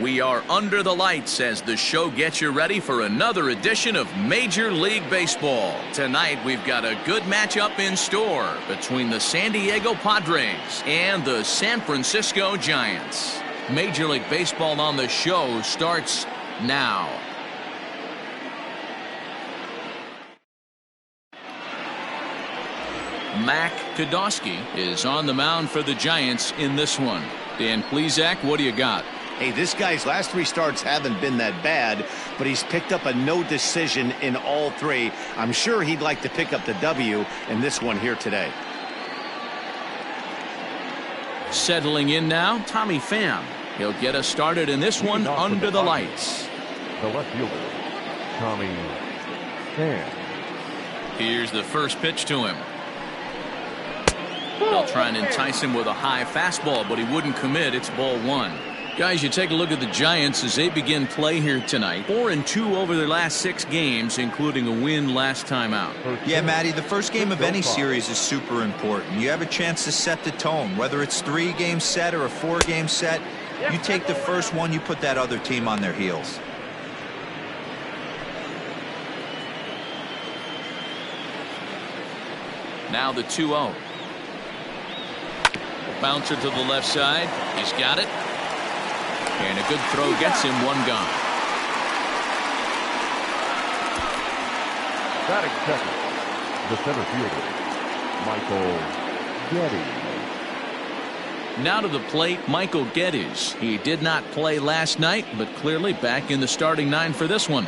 We are under the lights as the show gets you ready for another edition of Major League Baseball. Tonight we've got a good matchup in store between the San Diego Padres and the San Francisco Giants. Major League Baseball on the show starts now. Mac Kodosky is on the mound for the Giants in this one. Dan Plesac, what do you got? Hey, this guy's last 3 starts haven't been that bad, but he's picked up a no decision in all 3. I'm sure he'd like to pick up the W in this one here today. Settling in now, Tommy Pham. He'll get us started in this one under the lights. The left fielder, Tommy Pham. Here's the first pitch to him. They'll try and entice him with a high fastball, but he wouldn't commit. It's ball 1. Guys, you take a look at the Giants as they begin play here tonight. 4-2 over their last 6 games, including a win last time out. Yeah, Matty, the first game of any series is super important. You have a chance to set the tone, whether it's 3-game set or a 4-game set. You take the first one, you put that other team on their heels. Now the 2-0. Bouncer to the left side. He's got it. And a good throw gets him 1 gone. Batting second, the center fielder, Michael Geddes. Now to the plate, Michael Geddes. He did not play last night, but clearly back in the starting 9 for this one.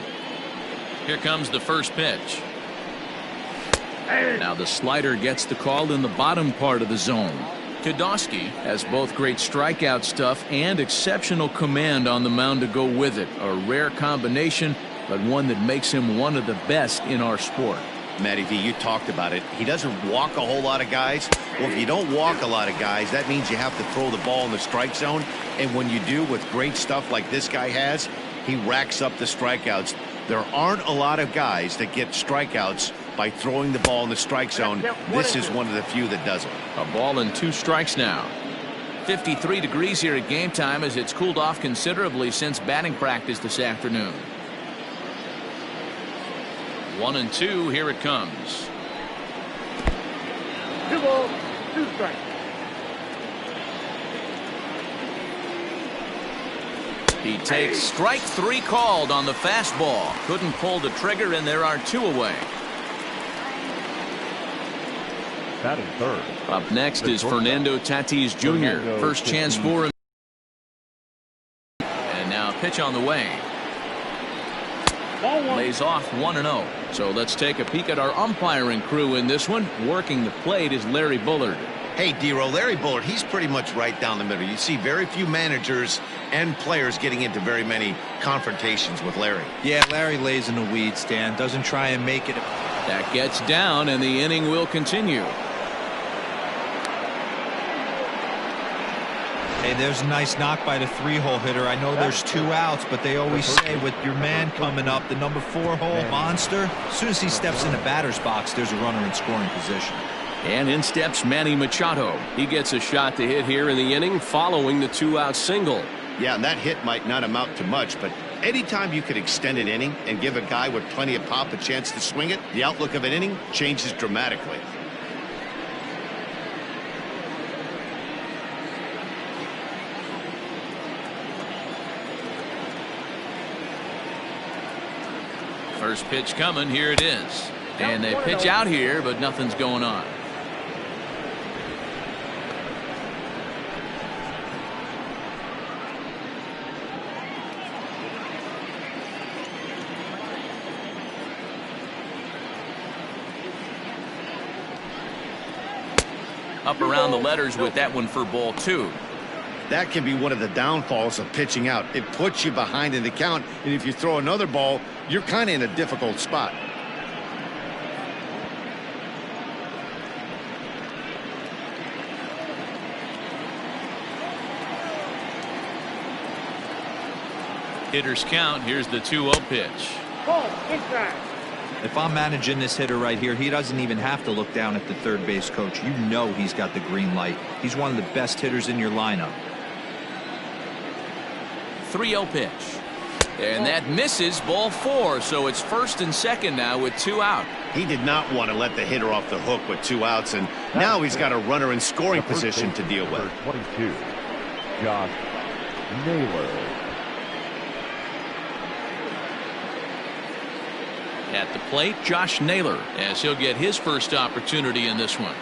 Here comes the first pitch. Now the slider gets the call in the bottom part of the zone. Kodosky has both great strikeout stuff and exceptional command on the mound to go with it. A rare combination, but one that makes him one of the best in our sport. Matty V, you talked about it. He doesn't walk a whole lot of guys. Well, if you don't walk a lot of guys, that means you have to throw the ball in the strike zone. And when you do with great stuff like this guy has, he racks up the strikeouts. There aren't a lot of guys that get strikeouts by throwing the ball in the strike zone. This is one of the few that does it. A ball and 2 strikes now. 53 degrees here at game time as it's cooled off considerably since batting practice this afternoon. 1-2, here it comes. 2 balls, 2 strikes. He takes strike 3 called on the fastball. Couldn't pull the trigger, and there are 2 away. Batting third. Up next is Fernando Tatis Jr. First chance for him. And now pitch on the way. Lays off 1-0. So let's take a peek at our umpiring crew in this one. Working the plate is Larry Bullard. Hey, D-Row, Larry Bullard, he's pretty much right down the middle. You see very few managers and players getting into very many confrontations with Larry. Yeah, Larry lays in the weeds, Dan. Doesn't try and make it. That gets down, and the inning will continue. Hey, there's a nice knock by the 3-hole hitter. I know there's 2 outs, but they always say with your man coming up, the number 4-hole monster, as soon as he steps in the batter's box, there's a runner in scoring position. And in steps Manny Machado. He gets a shot to hit here in the inning following the 2-out single. Yeah, and that hit might not amount to much, but anytime you could extend an inning and give a guy with plenty of pop a chance to swing it, the outlook of an inning changes dramatically. First pitch coming. Here it is. And they pitch out here, but nothing's going on. Up around the letters with that one for ball 2. That can be one of the downfalls of pitching out. It puts you behind in the count, and if you throw another ball, you're kind of in a difficult spot. Hitters count. Here's the 2-0 pitch. Ball, inside. If I'm managing this hitter right here, he doesn't even have to look down at the third base coach. You know he's got the green light. He's one of the best hitters in your lineup. 3-0 pitch. And that misses, ball 4, so it's first and second now with 2 out. He did not want to let the hitter off the hook with 2 outs, and now he's got a runner in scoring position to deal with. 22, Josh Naylor. At the plate, Josh Naylor, as he'll get his first opportunity in this one.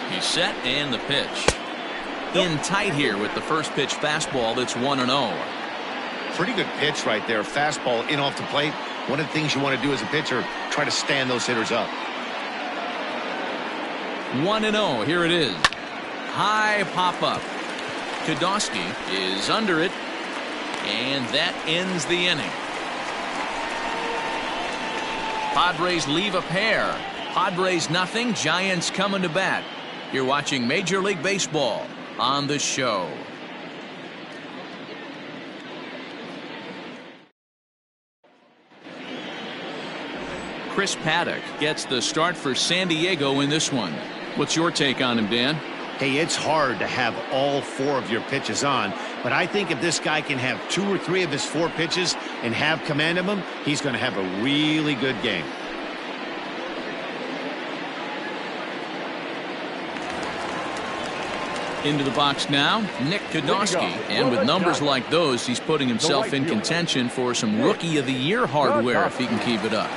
He's set, and the pitch. In tight here with the first pitch fastball that's 1-0. Pretty good pitch right there. Fastball in off the plate. One of the things you want to do as a pitcher, try to stand those hitters up. 1-0. Here it is. High pop-up. Kodosky is under it, and that ends the inning. Padres leave a pair. Padres nothing, Giants coming to bat. You're watching Major League Baseball on the show. Chris Paddock gets the start for San Diego in this one. What's your take on him, Dan? Hey, it's hard to have all 4 of your pitches on, but I think if this guy can have 2 or 3 of his 4 pitches and have command of them, he's going to have a really good game. Into the box now, Nick Kodosky, and with numbers like those, he's putting himself in contention for some Rookie of the Year hardware if he can keep it up.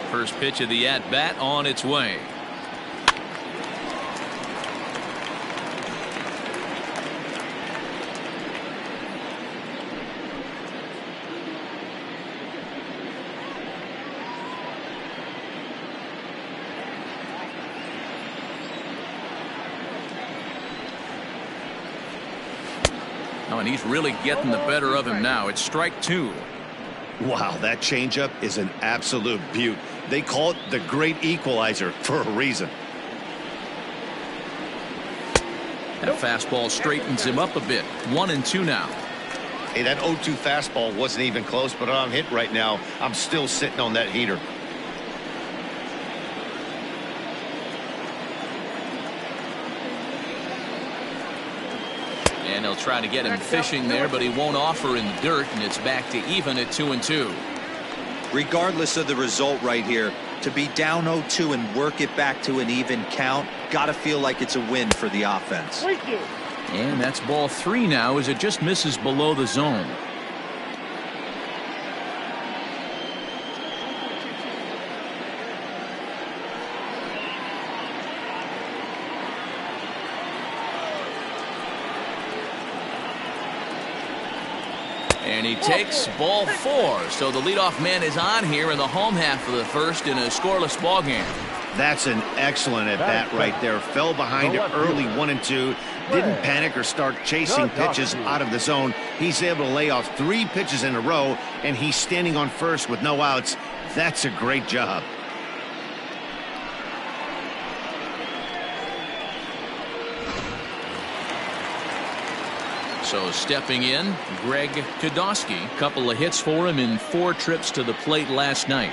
First pitch of the at-bat on its way. Oh, and he's really getting the better of him now. It's strike 2. Wow, that changeup is an absolute beaut. They call it the great equalizer for a reason. That fastball straightens him up a bit. 1-2 now. Hey, that 0-2 fastball wasn't even close, but I'm hit right now. I'm still sitting on that heater. And he'll try to get him fishing there, but he won't offer in the dirt, and it's back to even at 2-2. Regardless of the result right here, to be down 0-2 and work it back to an even count, got to feel like it's a win for the offense. And that's ball 3 now as it just misses below the zone. And he takes ball 4. So the leadoff man is on here in the home half of the first in a scoreless ball game. That's an excellent at-bat right there. Fell behind it early 1-2. Didn't panic or start chasing pitches out of the zone. He's able to lay off 3 pitches in a row, and he's standing on first with no outs. That's a great job. So stepping in, Greg Kodosky. Couple of hits for him in 4 trips to the plate last night.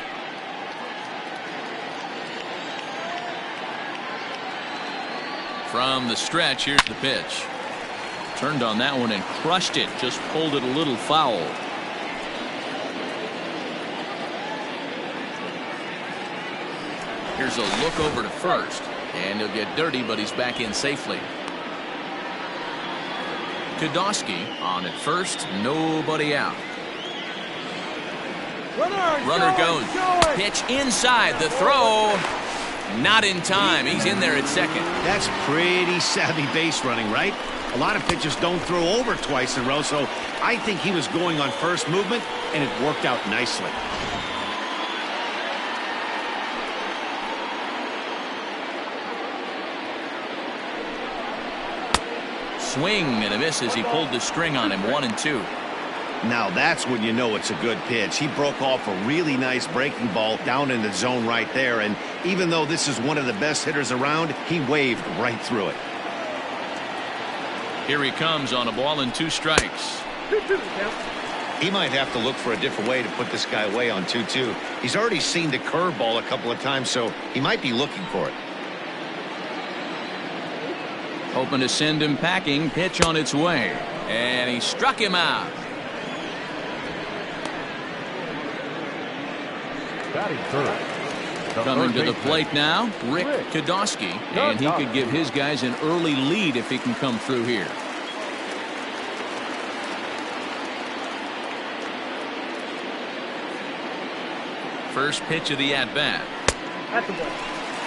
From the stretch, here's the pitch. Turned on that one and crushed it. Just pulled it a little foul. Here's a look over to first. And he'll get dirty, but he's back in safely. Kodosky on at first, nobody out. Runner goes. Pitch inside. The throw. Not in time. He's in there at second. That's pretty savvy base running, right? A lot of pitchers don't throw over twice in a row, so I think he was going on first movement, and it worked out nicely. Swing and a miss as he pulled the string on him. 1-2. Now that's when you know it's a good pitch. He broke off a really nice breaking ball down in the zone right there, and even though this is one of the best hitters around, he waved right through it. Here he comes on a ball and 2 strikes. He might have to look for a different way to put this guy away on 2-2. He's already seen the curveball a couple of times, so he might be looking for it. Hoping to send him packing. Pitch on its way. And he struck him out. Batting third. Coming to the plate now, Rick Kodosky. And he could give his guys an early lead if he can come through here. First pitch of the at-bat. That's a ball.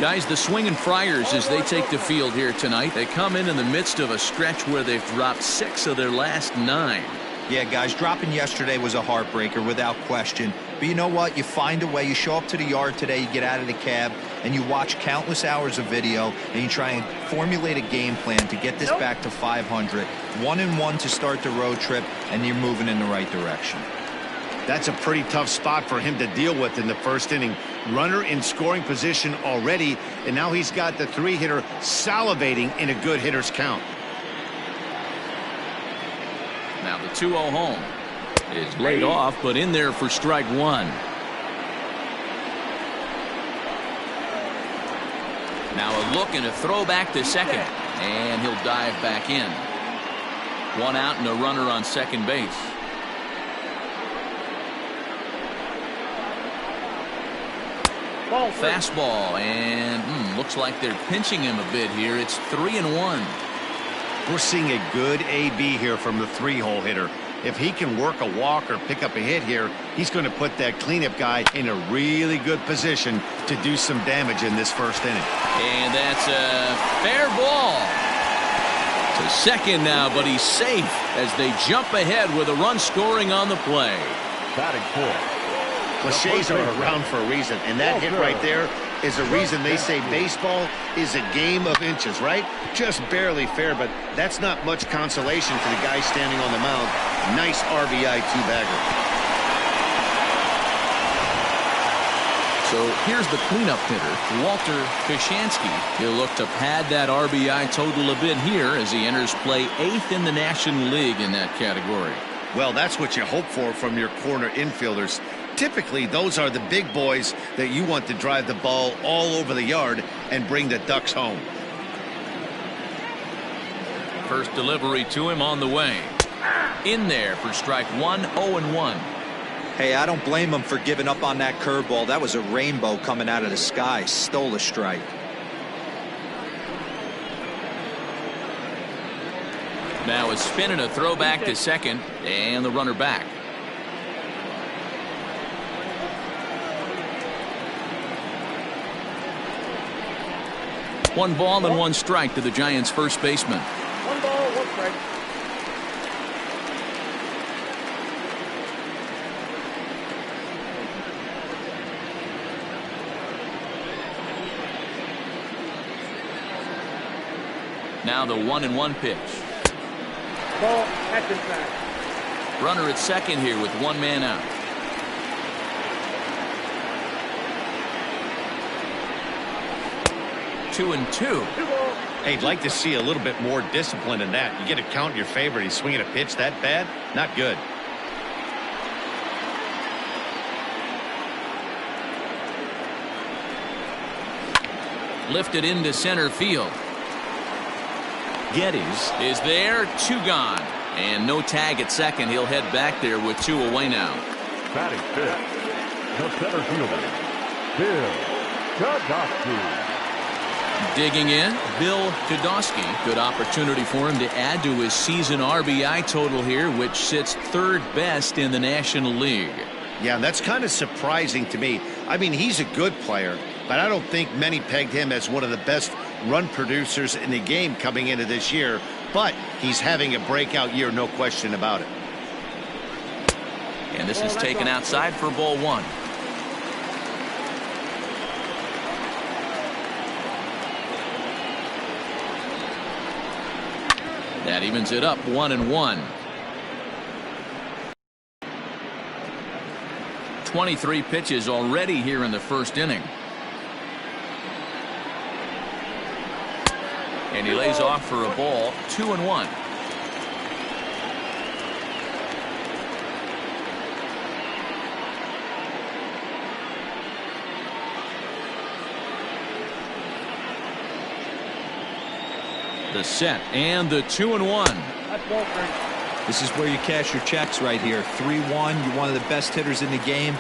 Guys, the swinging Friars as they take the field here tonight. They come in the midst of a stretch where they've dropped 6 of their last 9. Yeah, guys, dropping yesterday was a heartbreaker without question. But you know what? You find a way. You show up to the yard today, you get out of the cab, and you watch countless hours of video, and you try and formulate a game plan to get this back to 500. 1-1 to start the road trip, and you're moving in the right direction. That's a pretty tough spot for him to deal with in the first inning. Runner in scoring position already, and now he's got the 3-hitter salivating in a good hitter's count. Now the 2-0 home is laid off, but in there for strike 1. Now a look and a throw back to second, and he'll dive back in. 1 out and a runner on second base. Fastball, and looks like they're pinching him a bit here. It's 3-1. We're seeing a good AB here from the 3-hole hitter. If he can work a walk or pick up a hit here, he's going to put that cleanup guy in a really good position to do some damage in this first inning. And that's a fair ball to second now, but he's safe as they jump ahead with a run scoring on the play. Batting fourth. Cliches are around for a reason, and that hit right there is a reason they say baseball is a game of inches, right? Just barely fair, but that's not much consolation for the guy standing on the mound. Nice RBI two-bagger. So here's the cleanup hitter, Walter Kashansky. He'll look to pad that RBI total a bit here as he enters play 8th in the National League in that category. Well, that's what you hope for from your corner infielders. Typically, those are the big boys that you want to drive the ball all over the yard and bring the Ducks home. First delivery to him on the way. In there for strike 1, 0-1. Hey, I don't blame him for giving up on that curveball. That was a rainbow coming out of the sky. Stole a strike. Now a spin and a throw back to second, and the runner back. One ball and 1 strike to the Giants' first baseman. 1 ball, 1 strike. Now the 1-1 pitch. Ball at the track. Runner at second here with 1 man out. Two and two. Hey, you'd like to see a little bit more discipline in that. You get a count in your favor, he's swinging a pitch that bad? Not good. Lifted into center field. Geddes is there, 2 gone. And no tag at second. He'll head back there with 2 away now. Batting fifth. The center fielder, Bill Kodosky. Digging in, Bill Kodosky. Good opportunity for him to add to his season RBI total here, which sits 3rd best in the National League. Yeah, that's kind of surprising to me. I mean, he's a good player, but I don't think many pegged him as one of the best run producers in the game coming into this year. But he's having a breakout year, no question about it. And this is taken outside for ball 1. That evens it up 1-1. 23 pitches already here in the first inning. And he lays off for a ball, 2-1. The set and the 2-1. That's ball, Frank. This is where you cash your checks right here. 3-1. You're one of the best hitters in the game.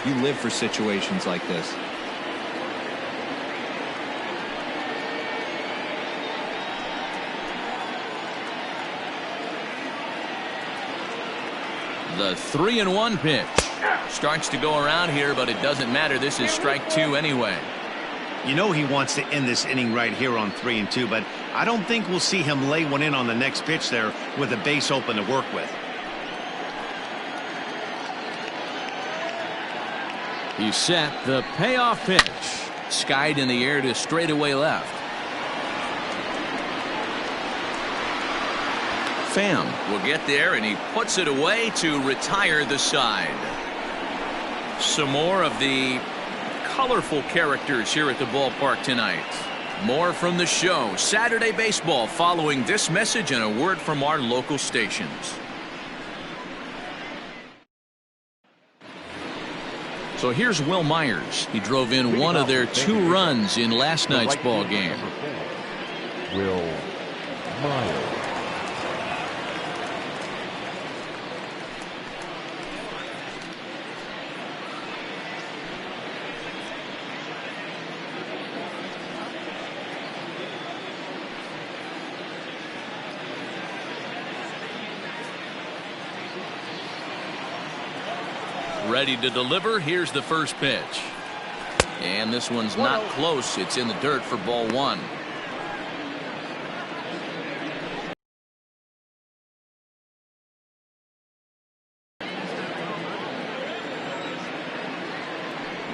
You live for situations like this. The 3-1 pitch. Starts to go around here, but it doesn't matter. This is strike 2 anyway. You know he wants to end this inning right here on 3-2, but I don't think we'll see him lay one in on the next pitch there with a base open to work with. He set the payoff pitch. Skied in the air to straightaway left. Pham will get there, and he puts it away to retire the side. Some more of the colorful characters here at the ballpark tonight. More from the show. Saturday Baseball following this message and a word from our local stations. So here's Will Myers. He drove in one of their 2 runs in last night's ball game. Will Myers. Ready to deliver. Here's the first pitch. And this one's not close. It's in the dirt for ball 1.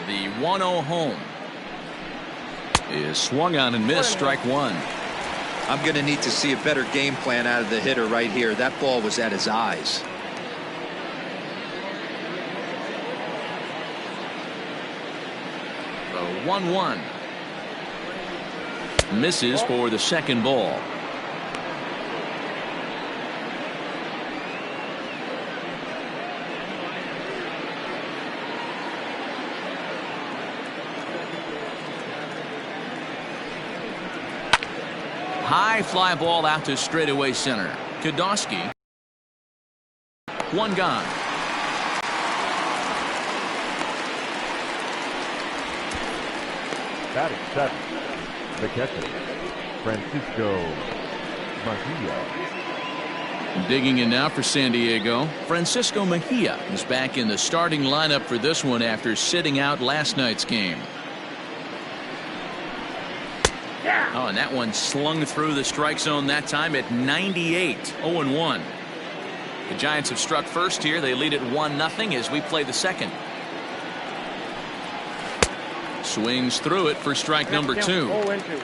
The 1-0 home is swung on and missed. Strike 1. I'm going to need to see a better game plan out of the hitter right here. That ball was at his eyes. The 1-1 misses for the second ball. High fly ball out to straightaway center. Kodosky. One gone. Batting 7. The catcher, Francisco Mejia. Digging in now for San Diego. Francisco Mejia is back in the starting lineup for this one after sitting out last night's game. Oh, and that one slung through the strike zone that time at 98. 0-1. The Giants have struck first here. They lead it 1-0 as we play the second. Swings through it for strike number 2. 0-2.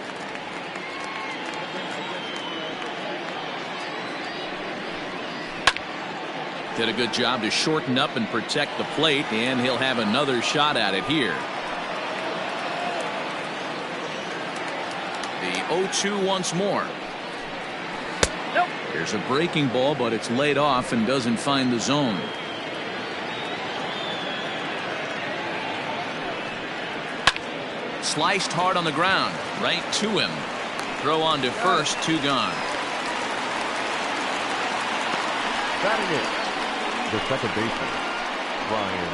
Did a good job to shorten up and protect the plate, and he'll have another shot at it here. The 0-2 once more. Nope. There's a breaking ball, but it's laid off and doesn't find the zone. Sliced hard on the ground, right to him. Throw on to first, 2 gone. Batting in, the second baseman, Brian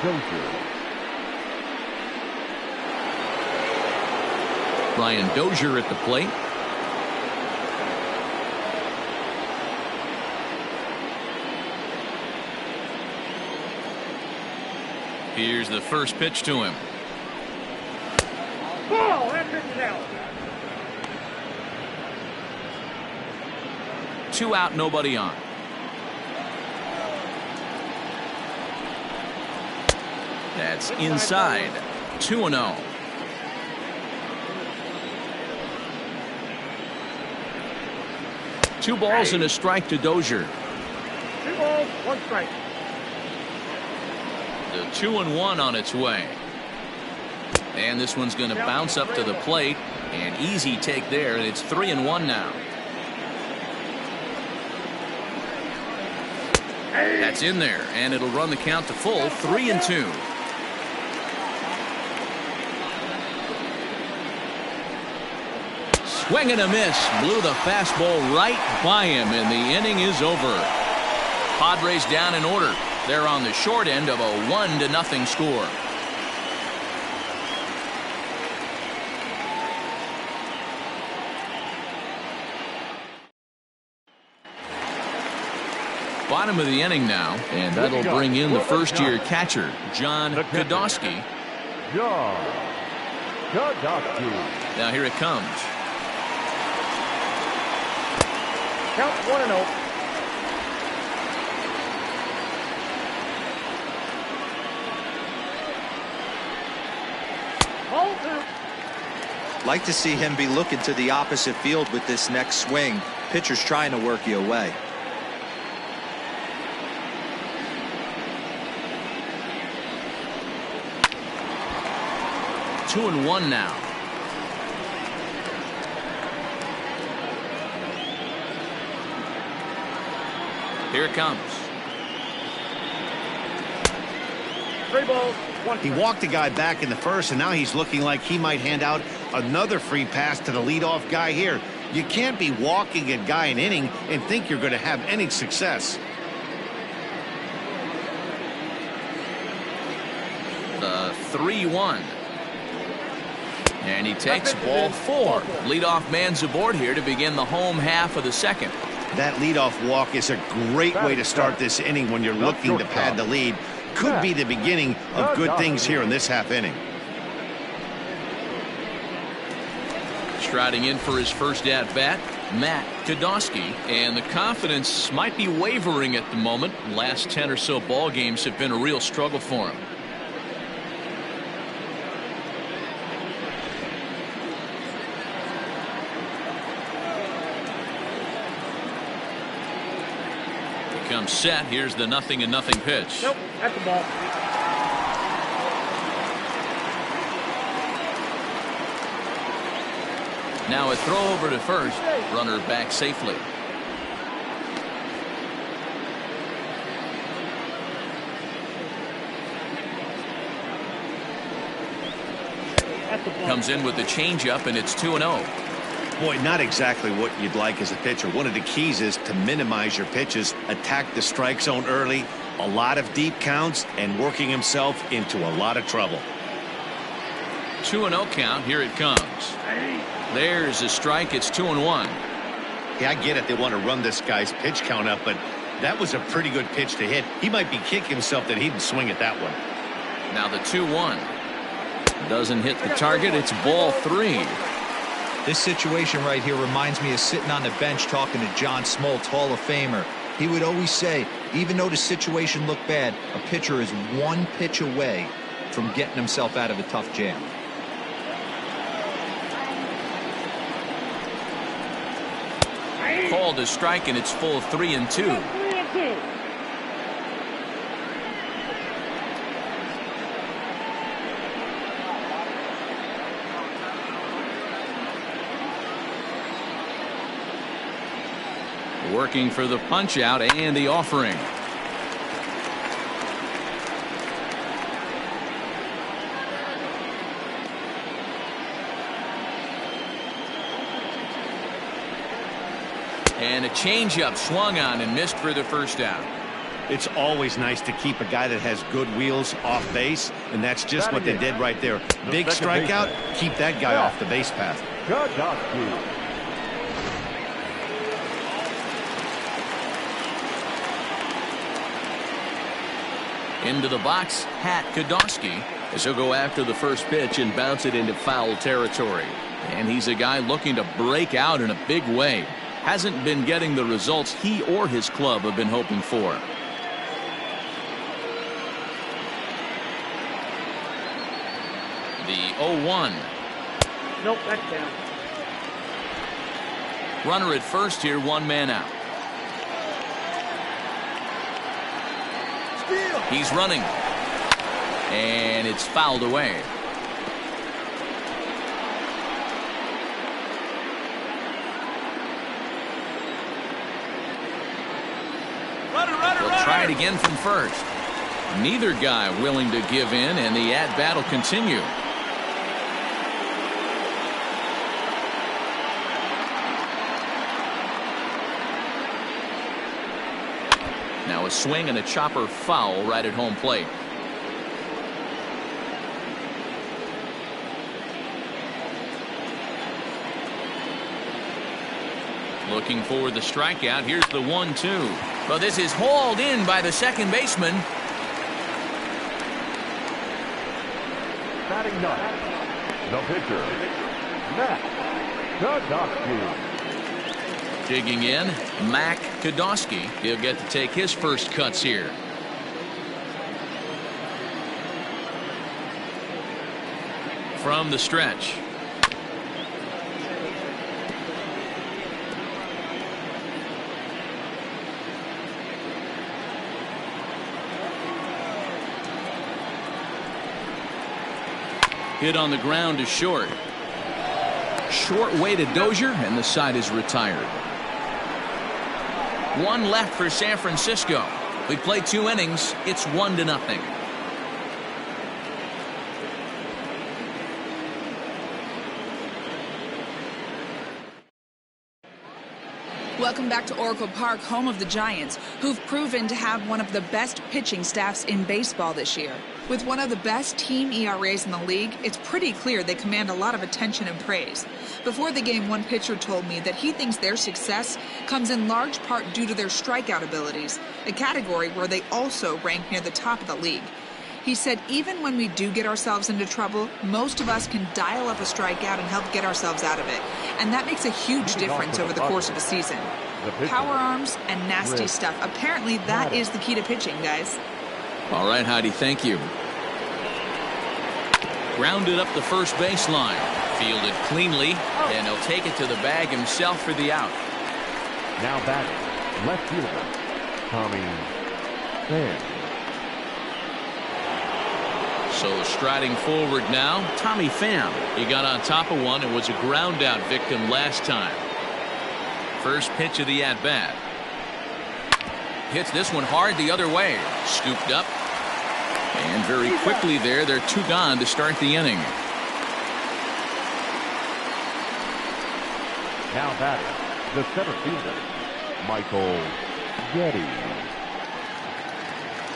Dozier. Brian Dozier at the plate. Here's the first pitch to him. Ball, that pitch is out. 2 out, nobody on. That's inside. 2-0. Two balls and a strike to Dozier. 2 balls, 1 strike. The 2-1 on its way. And this one's going to bounce up to the plate. An easy take there, and it's 3-1 now. That's in there, and it'll run the count to full. 3-2. Swing and a miss. Blew the fastball right by him, and the inning is over. Padres down in order. They're on the short end of a 1-0 score. Bottom of the inning now, and that'll bring in the first-year catcher, John Godosky. John Godosky. Now here it comes. Count 1-0. Like to see him be looking to the opposite field with this next swing. Pitcher's trying to work you away. 2-1 now. Here it comes. 3 balls, 1 He strike. walked the guy back in the first, and now he's looking like he might hand out another free pass to the leadoff guy here. You can't be walking a guy an inning and think you're going to have any success. The 3-1. And he takes ball 4. Leadoff man's aboard here to begin the home half of the second. That leadoff walk is a great way to start this inning when you're looking to pad the lead. Could be the beginning of good things here in this half inning. Striding in for his first at-bat, Matt Godosky, and the confidence might be wavering at the moment. Last 10 or so ball games have been a real struggle for him. Comes set. Here's the 0-0 pitch. Nope, that's the ball. Now a throw over to first. Runner back safely. That's the ball. Comes in with the changeup, and it's 2-0. Boy, not exactly what you'd like as a pitcher. One of the keys is to minimize your pitches, attack the strike zone early, a lot of deep counts, and working himself into a lot of trouble. 2-0 count. Here it comes. There's a strike. It's 2-1. Yeah, I get it. They want to run this guy's pitch count up, but that was a pretty good pitch to hit. He might be kicking himself that he didn't swing at that one. Now the 2-1. Doesn't hit the target. It's ball 3. This situation right here reminds me of sitting on the bench talking to John Smoltz, Hall of Famer. He would always say, even though the situation looked bad, a pitcher is one pitch away from getting himself out of a tough jam. Called a strike, and it's full 3-2. 3-2. Working for the punch out and the offering. And a changeup swung on and missed for the first out. It's always nice to keep a guy that has good wheels off base, and that's just what they did right there. Big strikeout, keep that guy off the base path. Godosky. Into the box, Pat Godosky, as he'll go after the first pitch and bounce it into foul territory. And he's a guy looking to break out in a big way. Hasn't been getting the results he or his club have been hoping for. The 0-1. Nope, that's down. Runner at first here, 1 man out. He's running, and it's fouled away. They'll try it again from first. Neither guy willing to give in, and the at-bat will continue. Now a swing and a chopper foul right at home plate. Looking for the strikeout. Here's the 1-2. Well, this is hauled in by the second baseman. Batting ninth, the pitcher, Matt Podolsky. Digging in, Mac Podolsky. He'll get to take his first cuts here. From the stretch. Hit on the ground to short. Short way to Dozier, and the side is retired. One left for San Francisco. We played 2 innings. It's 1-0. Welcome back to Oracle Park, home of the Giants, who've proven to have one of the best pitching staffs in baseball this year. With one of the best team ERAs in the league, it's pretty clear they command a lot of attention and praise. Before the game, one pitcher told me that he thinks their success comes in large part due to their strikeout abilities, a category where they also rank near the top of the league. He said even when we do get ourselves into trouble, most of us can dial up a strikeout and help get ourselves out of it. And that makes a huge difference over the course of a season. Power arms and nasty stuff. Apparently that is the key to pitching, guys. All right, Heidi, thank you. Grounded up the first baseline. Fielded cleanly, and he'll take it to the bag himself for the out. Now batting, left fielder, Tommy Pham. So striding forward now, Tommy Pham. He got on top of one and was a ground out victim last time. First pitch of the at-bat. Hits this one hard the other way. Scooped up. And very quickly there, they're 2 gone to start the inning. Now batting, the center fielder, Michael Geddes.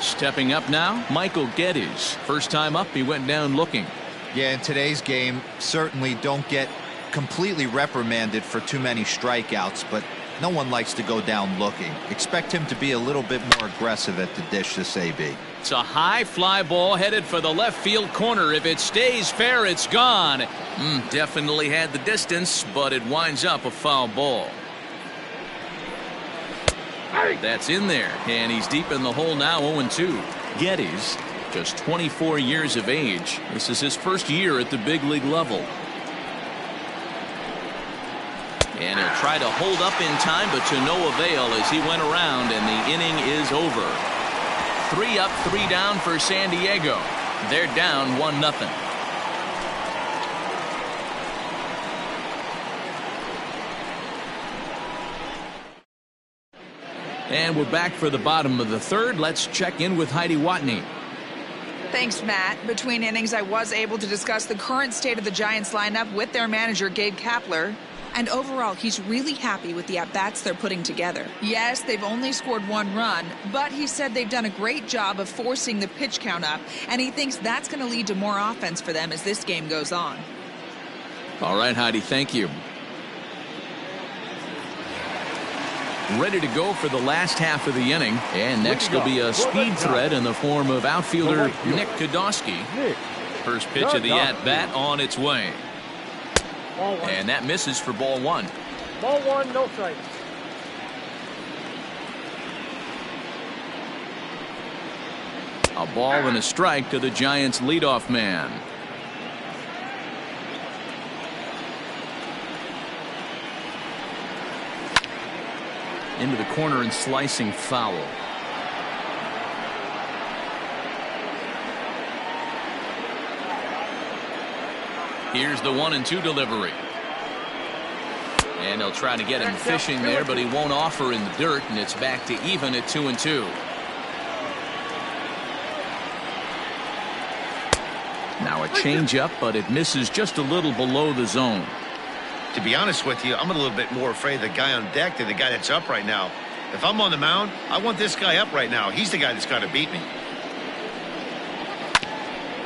Stepping up now, Michael Geddes. First time up, he went down looking. Yeah, in today's game, certainly don't get completely reprimanded for too many strikeouts, but no one likes to go down looking. Expect him to be a little bit more aggressive at the dish this AB. It's a high fly ball headed for the left field corner. If it stays fair, it's gone. Definitely had the distance, but it winds up a foul ball. That's in there, and he's deep in the hole now, 0-2. Geddes, just 24 years of age. This is his first year at the big league level. And he'll try to hold up in time, but to no avail as he went around, and the inning is over. 3 up, 3 down for San Diego. They're down 1-0. And we're back for the bottom of the third. Let's check in with Heidi Watney. Thanks, Matt. Between innings, I was able to discuss the current state of the Giants lineup with their manager, Gabe Kapler. And overall, he's really happy with the at-bats they're putting together. Yes, they've only scored 1 run, but he said they've done a great job of forcing the pitch count up, and he thinks that's going to lead to more offense for them as this game goes on. All right, Heidi, thank you. Ready to go for the last half of the inning. And next will be a speed threat in the form of outfielder Nick Podolsky. First pitch of the at-bat on its way. And that misses for ball 1. Ball 1, no strikes. A ball and a strike to the Giants' leadoff man. Into the corner and slicing foul. Here's the 1-2 delivery. And they'll try to get him fishing there, but he won't offer in the dirt, and it's back to even at 2-2. Now a changeup, but it misses just a little below the zone. To be honest with you, I'm a little bit more afraid of the guy on deck than the guy that's up right now. If I'm on the mound, I want this guy up right now. He's the guy that's got to beat me.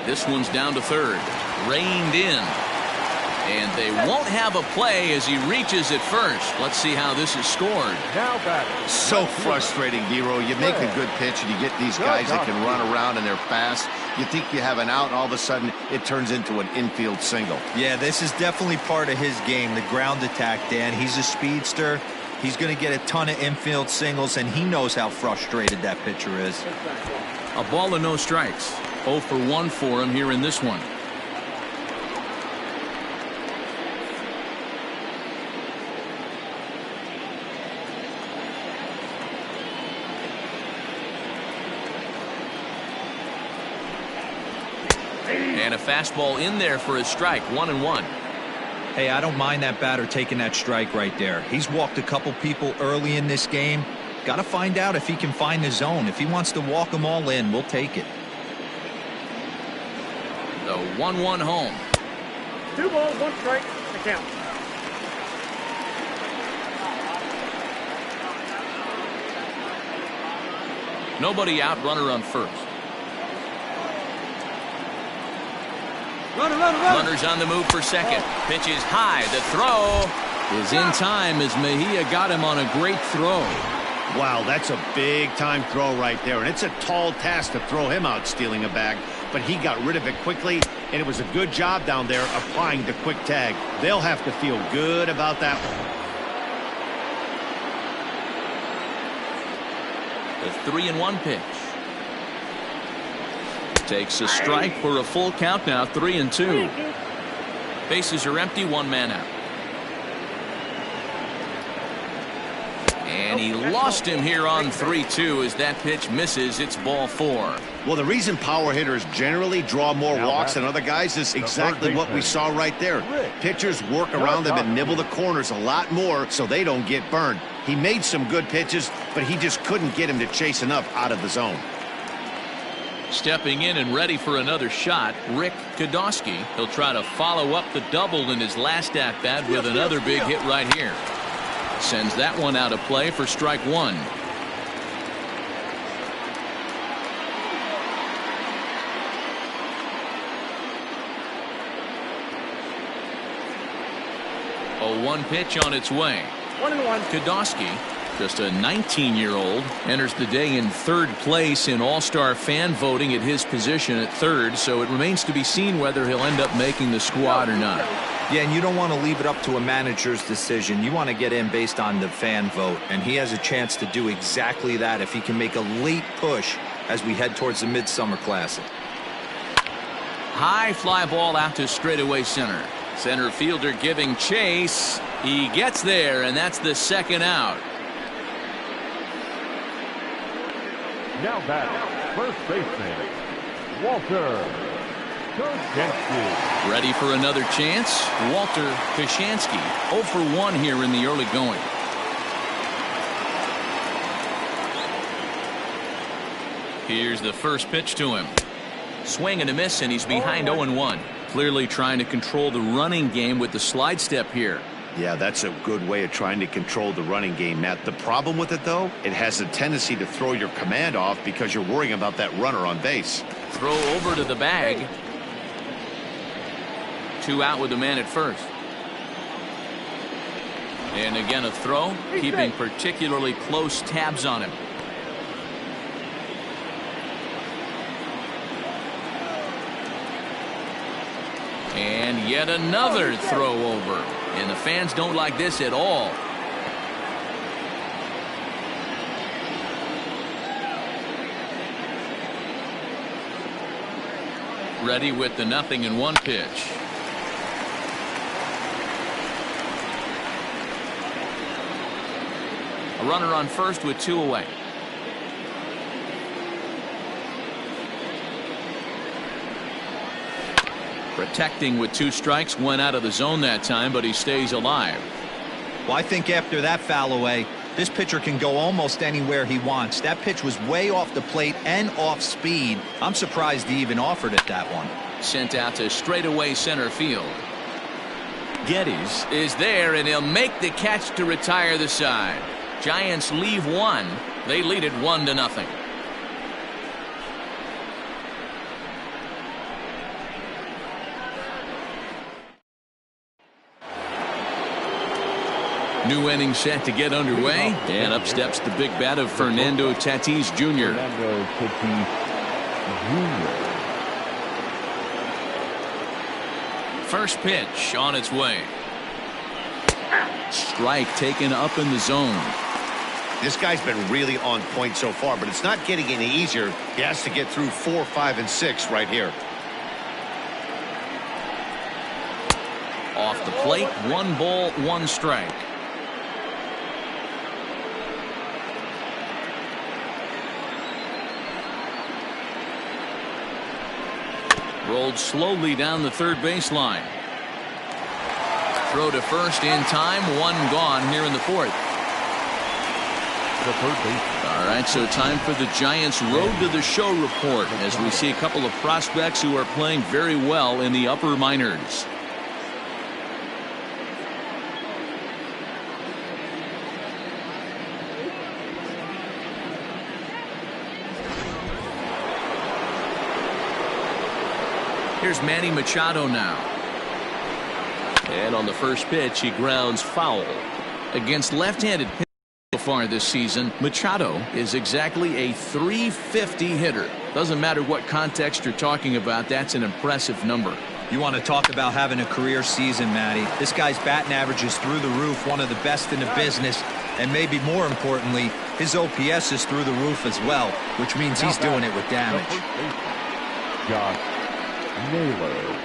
This one's down to third. Reined in. And they won't have a play as he reaches at first. Let's see how this is scored. Now batter. So frustrating, Dero. You make a good pitch and you get these guys that can run around and they're fast. You think you have an out, and all of a sudden it turns into an infield single. Yeah, this is definitely part of his game, the ground attack, Dan. He's a speedster. He's going to get a ton of infield singles, and he knows how frustrated that pitcher is. A ball and no strikes. 0 for 1 for him here in this one. And a fastball in there for a strike. 1-1. Hey, I don't mind that batter taking that strike right there. He's walked a couple people early in this game. Got to find out if he can find the zone. If he wants to walk them all in, we'll take it. The 1-1 home. 2 balls, 1 strike. The count. Nobody out, runner on first. Runners on the move for second. Pitch is high. The throw is in time as Mejia got him on a great throw. Wow, that's a big-time throw right there, and it's a tall task to throw him out stealing a bag, but he got rid of it quickly, and it was a good job down there applying the quick tag. They'll have to feel good about that one. The 3-1 pitch. Takes a strike for a full count now. 3-2. Bases are empty. 1 man out. And he lost him here on 3-2 as that pitch misses. It's ball 4. Well, the reason power hitters generally draw more walks than other guys is exactly what we saw right there. Pitchers work around them and nibble the corners a lot more so they don't get burned. He made some good pitches, but he just couldn't get him to chase enough out of the zone. Stepping in and ready for another shot, Rick Kodosky. He'll try to follow up the double in his last at-bat with another big hit right here. Sends that one out of play for strike 1. A 1 pitch on its way. 1-1. Kodosky, just a 19-year-old, enters the day in 3rd place in All-Star fan voting at his position at 3rd, so it remains to be seen whether he'll end up making the squad or not. Yeah, and you don't want to leave it up to a manager's decision. You want to get in based on the fan vote, and he has a chance to do exactly that if he can make a late push as we head towards the Midsummer Classic. High fly ball out to straightaway center. Center fielder giving chase. He gets there, and that's the 2nd out. Now batting, first baseman, Walter Kashansky. Ready for another chance? Walter Kashansky, 0 for 1 here in the early going. Here's the first pitch to him. Swing and a miss, and he's behind 0-1. Clearly trying to control the running game with the slide step here. Yeah, that's a good way of trying to control the running game, Matt. The problem with it, though, it has a tendency to throw your command off because you're worrying about that runner on base. Throw over to the bag. 2 out with the man at first. And again a throw, keeping particularly close tabs on him. And yet another throw over. And the fans don't like this at all. Ready with the 0-1 pitch. A runner on first with 2 away. Protecting with 2 strikes, went out of the zone that time, but he stays alive. Well, I think after that foul away, this pitcher can go almost anywhere he wants. That pitch was way off the plate and off speed. I'm surprised he even offered it that one. Sent out to straightaway center field. Geddes is there, and he'll make the catch to retire the side. Giants leave one. They lead it 1-0. New inning set to get underway, and up steps the big bat of Fernando Tatis Jr. First pitch on its way. Strike taken up in the zone. This guy's been really on point so far, but it's not getting any easier. He has to get through 4, 5, and 6 right here. Off the plate, 1 ball, 1 strike. Rolled slowly down the third baseline. Throw to first in time. 1 gone here in the fourth. The third base. All right, so time for the Giants' Road to the Show report as we see a couple of prospects who are playing very well in the upper minors. Here's Manny Machado now. And on the first pitch, he grounds foul. Against left-handed pitchers so far this season, Machado is exactly a .350 hitter. Doesn't matter what context you're talking about, that's an impressive number. You want to talk about having a career season, Matty. This guy's batting average is through the roof, one of the best in the business, and maybe more importantly, his OPS is through the roof as well, which means he's doing it with damage. Josh Naylor.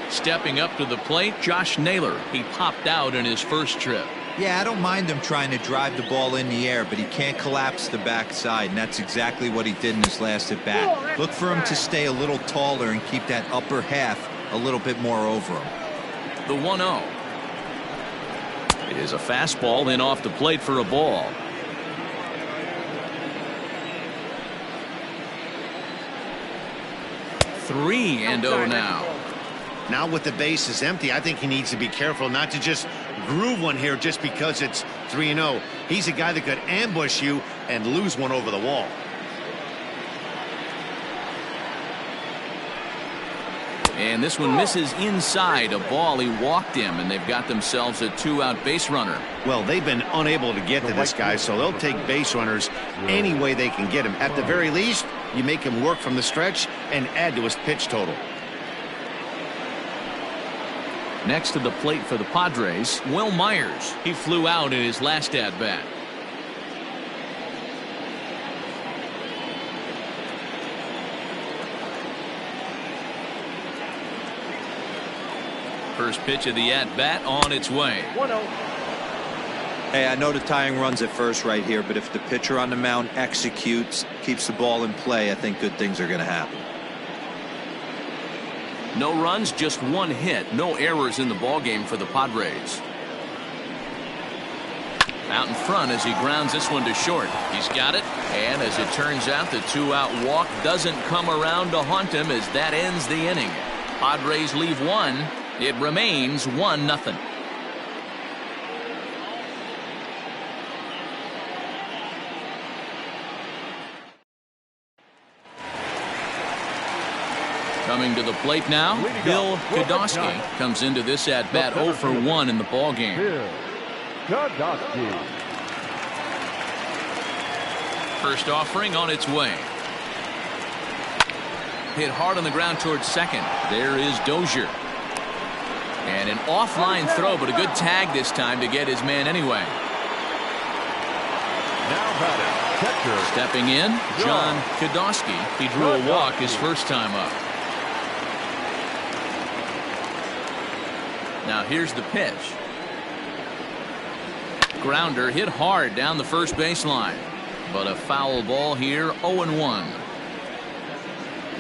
Stepping up to the plate, Josh Naylor. He popped out in his first trip. Yeah, I don't mind him trying to drive the ball in the air, but he can't collapse the backside, and that's exactly what he did in his last at bat. Look for him to stay a little taller and keep that upper half a little bit more over him. The 1-0 is a fastball in off the plate for a ball. Three and 0 now. Now with the bases empty, I think he needs to be careful not to just groove one here just because it's 3-0. He's a guy that could ambush you and lose one over the wall. And this one misses inside a ball. He walked him, and they've got themselves a 2-out base runner. Well, they've been unable to get to this guy, so they'll take base runners any way they can get him. At the very least, you make him work from the stretch and add to his pitch total. Next to the plate for the Padres, Will Myers. He flew out in his last at-bat. First pitch of the at-bat on its way. 1-0. Hey, I know the tying run's at first right here, but if the pitcher on the mound executes, keeps the ball in play, I think good things are going to happen. No runs, just 1 hit. No errors in the ballgame for the Padres. Out in front as he grounds this one to short. He's got it, and as it turns out, the 2-out walk doesn't come around to haunt him as that ends the inning. Padres leave 1. It remains 1-0. Coming to the plate now, Bill Podolsky comes into this at-bat 0 for 1 in the ballgame. First offering on its way. Hit hard on the ground towards second. There is Dozier. And an offline throw, but a good tag this time to get his man anyway. Now batting, catcher. Stepping in, John Podolsky. He drew a walk his first time up. Now here's the pitch. Grounder hit hard down the first baseline. But a foul ball here, 0-1.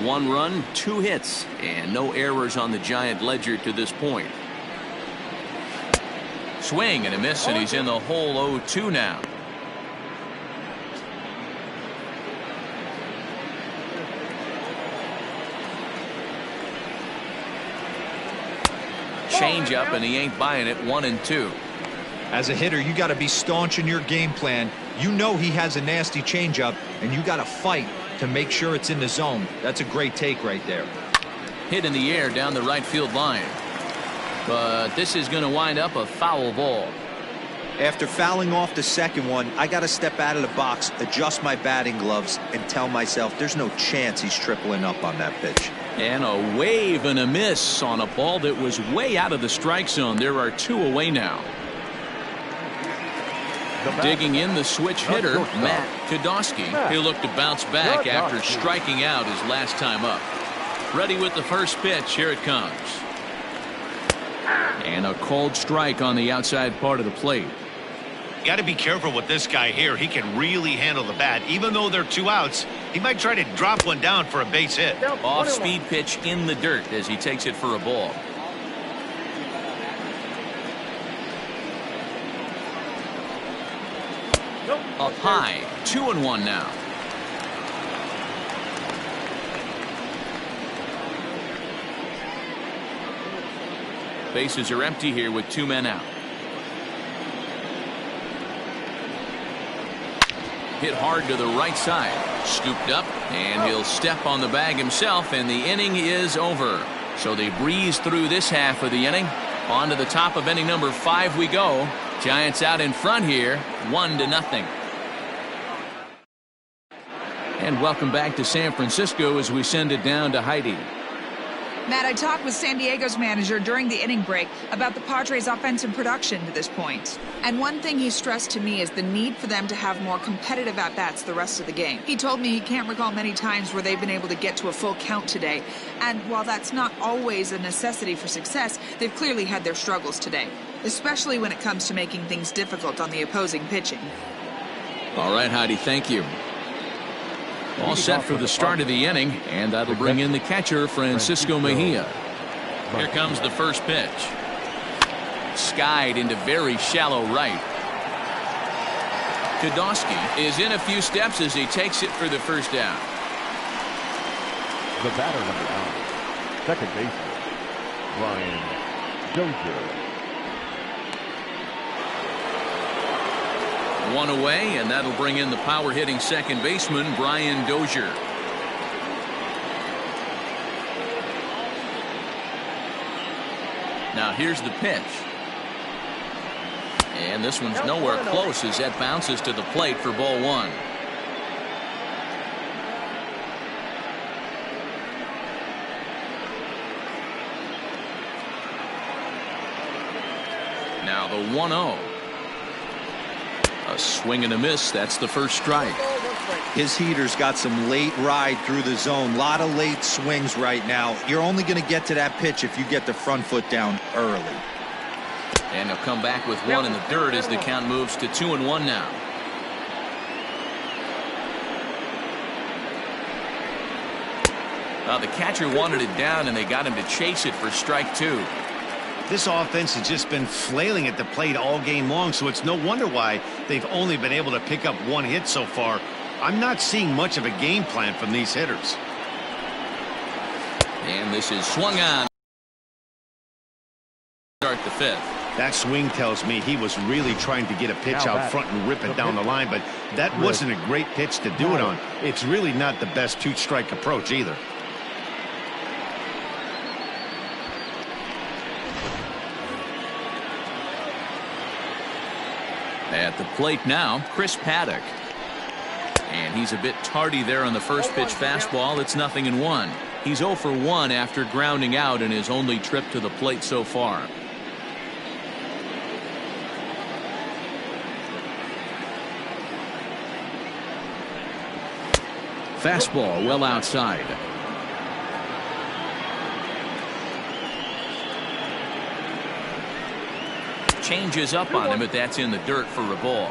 1 run, 2 hits, and no errors on the Giant ledger to this point. Swing and a miss, and he's in the hole 0-2 now. Change up, and he ain't buying it. 1-2. As a hitter, you got to be staunch in your game plan. You know he has a nasty changeup, and you got to fight to make sure it's in the zone. That's a great take right there. Hit in the air down the right field line. But this is going to wind up a foul ball. After fouling off the second one, I got to step out of the box, adjust my batting gloves, and tell myself there's no chance he's tripling up on that pitch. And a wave and a miss on a ball that was way out of the strike zone. There are 2 away now. Digging in the switch hitter, Matt Kodosky. He'll look to bounce back after striking out his last time up. Ready with the first pitch. Here it comes. And a cold strike on the outside part of the plate. Got to be careful with this guy here. He can really handle the bat. Even though they're 2 outs, he might try to drop one down for a base hit. Off-speed pitch in the dirt as he takes it for a ball. Up high, 2-1 now. Bases are empty here with 2 men out. Hit hard to the right side. Scooped up, and he'll step on the bag himself, and the inning is over. So they breeze through this half of the inning. On to the top of inning number 5 we go. Giants out in front here, 1-0. And welcome back to San Francisco as we send it down to Heidi. Matt, I talked with San Diego's manager during the inning break about the Padres' offensive production to this point. And one thing he stressed to me is the need for them to have more competitive at-bats the rest of the game. He told me he can't recall many times where they've been able to get to a full count today. And while that's not always a necessity for success, they've clearly had their struggles today, especially when it comes to making things difficult on the opposing pitching. All right, Heidi, thank you. All set for the start of the inning, and that'll bring in the catcher, Francisco Mejia. Here comes the first pitch. Skied into very shallow right. Kodosky is in a few steps as he takes it for the first down. The batter number 9, second baseman, Brian Dozier. 1 away, and that'll bring in the power-hitting second baseman, Brian Dozier. Now here's the pitch. And this one's nowhere close as that bounces to the plate for ball 1. Now the 1-0. A swing and a miss. That's the first strike. His heater's got some late ride through the zone. A lot of late swings right now. You're only going to get to that pitch if you get the front foot down early. And he'll come back with 1 in the dirt as the count moves to 2-1 now. The catcher wanted it down, and they got him to chase it for strike 2. This offense has just been flailing at the plate all game long, so it's no wonder why they've only been able to pick up 1 hit so far. I'm not seeing much of a game plan from these hitters. And this is swung on. Start the 5th. That swing tells me he was really trying to get a pitch out front and rip it down the line, but that wasn't a great pitch to do it on. It's really not the best 2-strike approach either. At the plate now, Chris Paddock. And he's a bit tardy there on the first pitch fastball. It's 0-1. He's 0 for 1 after grounding out in his only trip to the plate so far. Fastball well outside. Changes up on him, but that's in the dirt for a ball.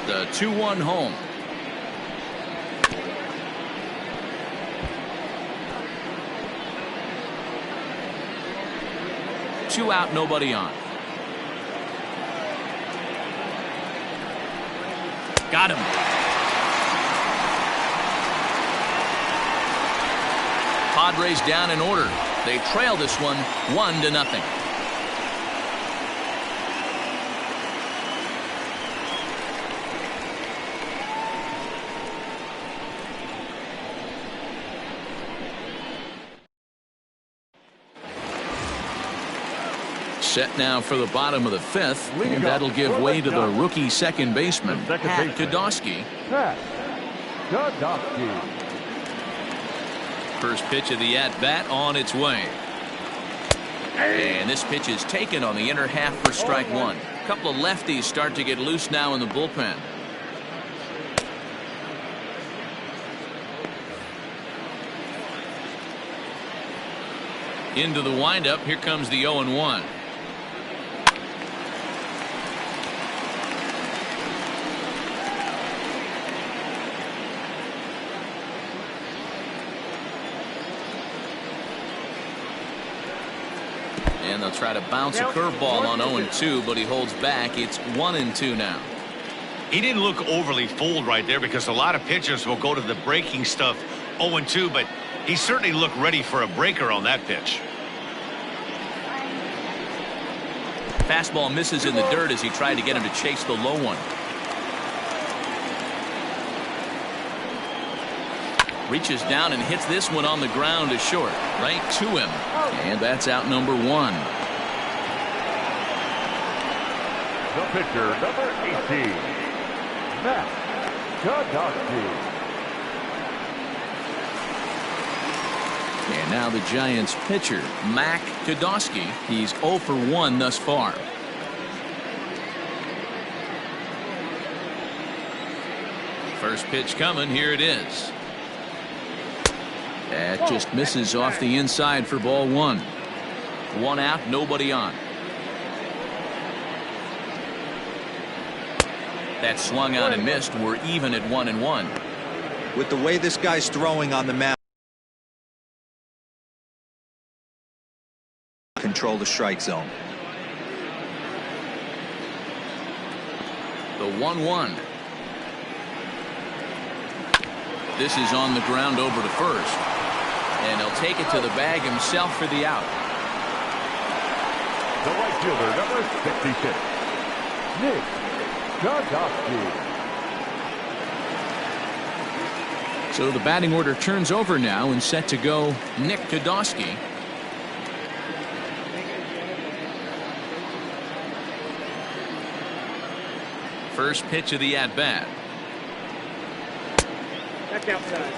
The 2-1 home. Two out, nobody on. Got him. Padres down in order. They trail this one 1-0. Set now for the bottom of the fifth, and that'll give way to the rookie second baseman, Podolsky. First pitch of the at-bat on its way. And this pitch is taken on the inner half for strike one. A couple of lefties start to get loose now in the bullpen. Into the windup, here comes the 0-1. And they'll try to bounce a curveball on 0-2, but he holds back. It's 1-2 now. He didn't look overly fooled right there because a lot of pitchers will go to the breaking stuff 0-2, but he certainly looked ready for a breaker on that pitch. Fastball misses in the dirt as he tried to get him to chase the low one. Reaches down and hits this one on the ground to short, right to him. And that's out number one. The pitcher, number 18, Podolsky. And now the Giants pitcher, Podolsky. He's 0 for 1 thus far. First pitch coming. Here it is. That just misses off the inside for ball one. One out, nobody on. That swung on and missed. We're even at 1-1. With the way this guy's throwing on the mound, control the strike zone. The 1-1. This is on the ground over to first. And he'll take it to the bag himself for the out. The right fielder, number 66, Podolsky. So the batting order turns over now and set to go Podolsky. First pitch of the at-bat. Back outside.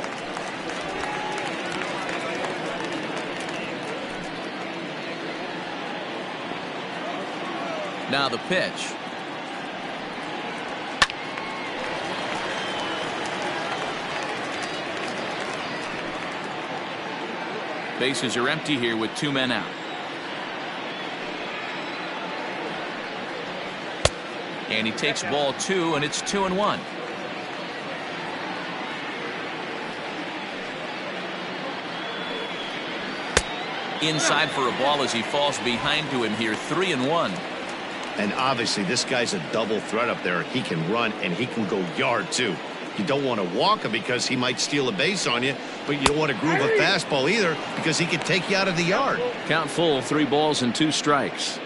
Now the pitch. Bases are empty here with 2 men out. And he takes ball 2, and it's 2-1. Inside for a ball as he falls behind to him here. 3-1. And obviously this guy's a double threat up there. He can run and he can go yard too. You don't want to walk him because he might steal a base on you, but you don't want to groove a fastball either because he can take you out of the yard. Count full, 3 balls and 2 strikes.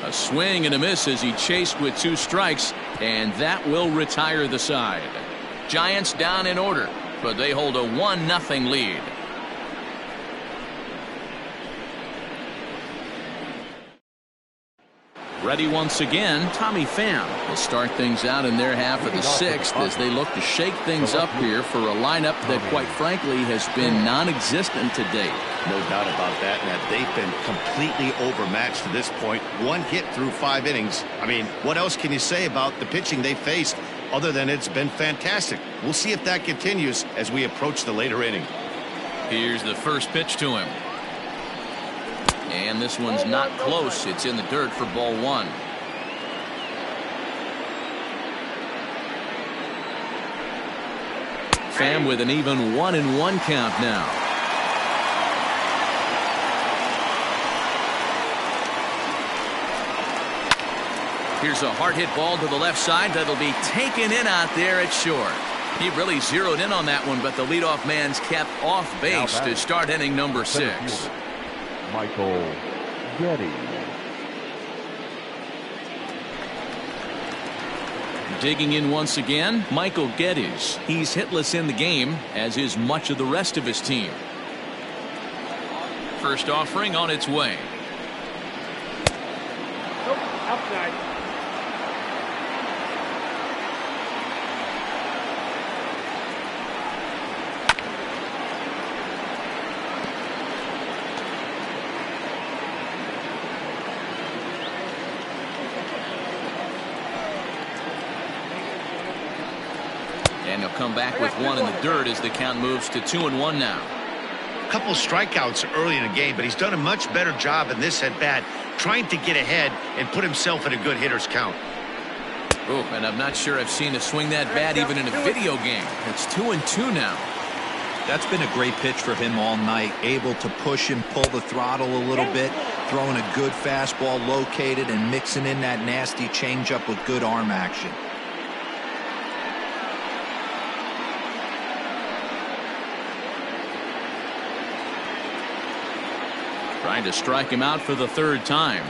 A swing and a miss as he chased with 2 strikes, and that will retire the side. Giants down in order, but they hold a 1-0 lead. Ready once again, Tommy Pham will start things out in their half of the 6th as they look to shake things up here for a lineup that, quite frankly, has been non-existent to date. No doubt about that, and that they've been completely overmatched to this point. 1 hit through 5 innings. I mean, what else can you say about the pitching they faced other than it's been fantastic? We'll see if that continues as we approach the later inning. Here's the first pitch to him. And this one's not close. It's in the dirt for ball 1. Pham with an even 1-1 count now. Here's a hard hit ball to the left side that'll be taken in out there at short. He really zeroed in on that one, but the leadoff man's kept off base to start inning number 6. Michael Getty. Digging in once again, Michael Geddes. He's hitless in the game, as is much of the rest of his team. First offering on its way. Nope, outside. And he'll come back with one in the dirt as the count moves to 2-1 now. A couple strikeouts early in the game, but he's done a much better job in this at-bat trying to get ahead and put himself in a good hitter's count. Oh, and I'm not sure I've seen a swing that bad even in a video game. It's 2-2 now. That's been a great pitch for him all night. Able to push and pull the throttle a little bit, throwing a good fastball located and mixing in that nasty changeup with good arm action. Trying to strike him out for the 3rd time.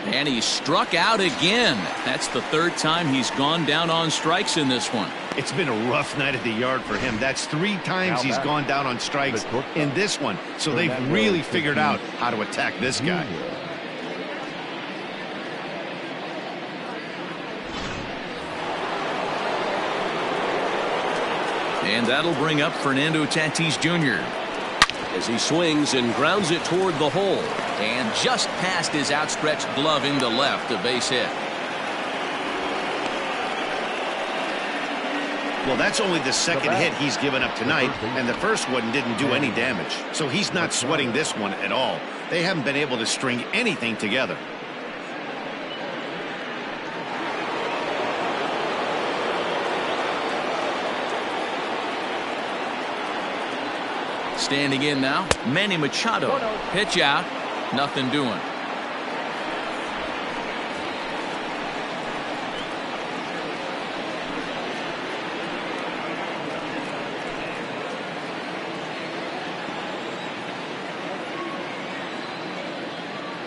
And he struck out again. That's the 3rd time he's gone down on strikes in this one. It's been a rough night at the yard for him. That's 3 times he's gone down on strikes in this one. So they've really figured out how to attack this guy. And that'll bring up Fernando Tatis Jr. as he swings and grounds it toward the hole. And just past his outstretched glove into left, a base hit. Well, that's only the 2nd hit he's given up tonight, and the first one didn't do any damage. So he's not sweating this one at all. They haven't been able to string anything together. Standing in now, Manny Machado. Pitch out, nothing doing.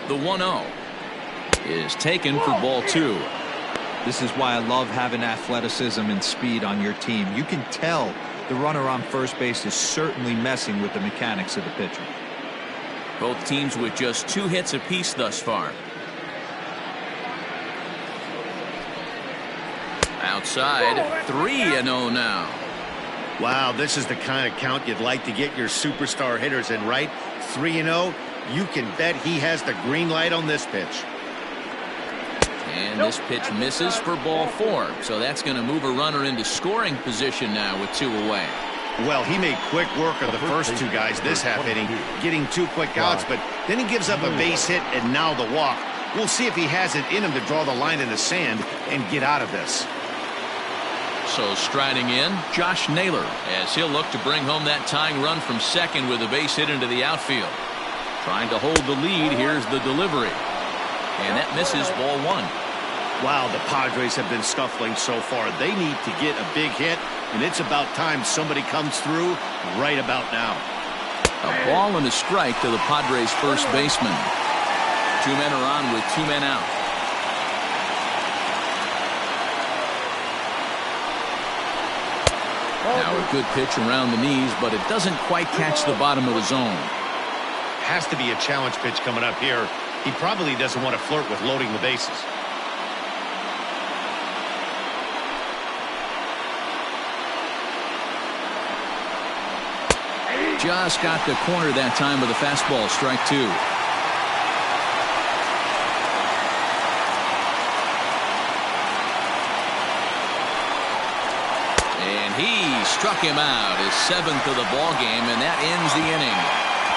The 1-0 is taken for ball 2. This is why I love having athleticism and speed on your team. You can tell the runner on first base is certainly messing with the mechanics of the pitcher. Both teams with just 2 hits apiece thus far. Outside, 3-0 now. Wow, this is the kind of count you'd like to get your superstar hitters in, right? 3-0. You can bet he has the green light on this pitch. And this pitch misses for ball 4. So that's going to move a runner into scoring position now with 2 away. Well, he made quick work of the first 2 guys this half inning, getting 2 quick outs, but then he gives up a base hit and now the walk. We'll see if he has it in him to draw the line in the sand and get out of this. So striding in, Josh Naylor, as he'll look to bring home that tying run from second with a base hit into the outfield. Trying to hold the lead. Here's the delivery. And that misses ball 1. Wow, the Padres have been scuffling so far. They need to get a big hit, and it's about time somebody comes through right about now. A ball and a strike to the Padres' first baseman. 2 men are on with 2 men out. Now a good pitch around the knees, but it doesn't quite catch the bottom of the zone. Has to be a challenge pitch coming up here. He probably doesn't want to flirt with loading the bases. Just got the corner that time with a fastball, strike 2. And he struck him out, his 7th of the ball game, and that ends the inning.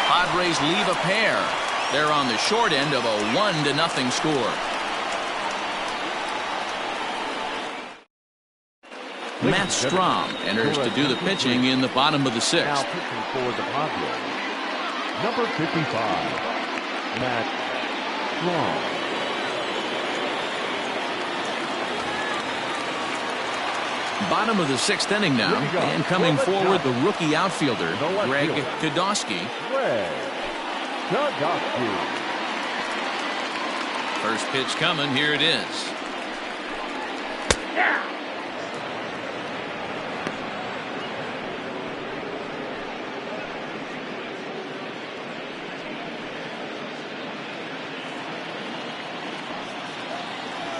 Padres leave a pair. They're on the short end of a 1-0 score. Matt Strahm enters to do the pitching in the bottom of the 6th. Now pitching for the Padres, number 55, Matt Strahm. Bottom of the 6th inning now, and coming forward the rookie outfielder, Greg Kodosky. First pitch coming, here it is.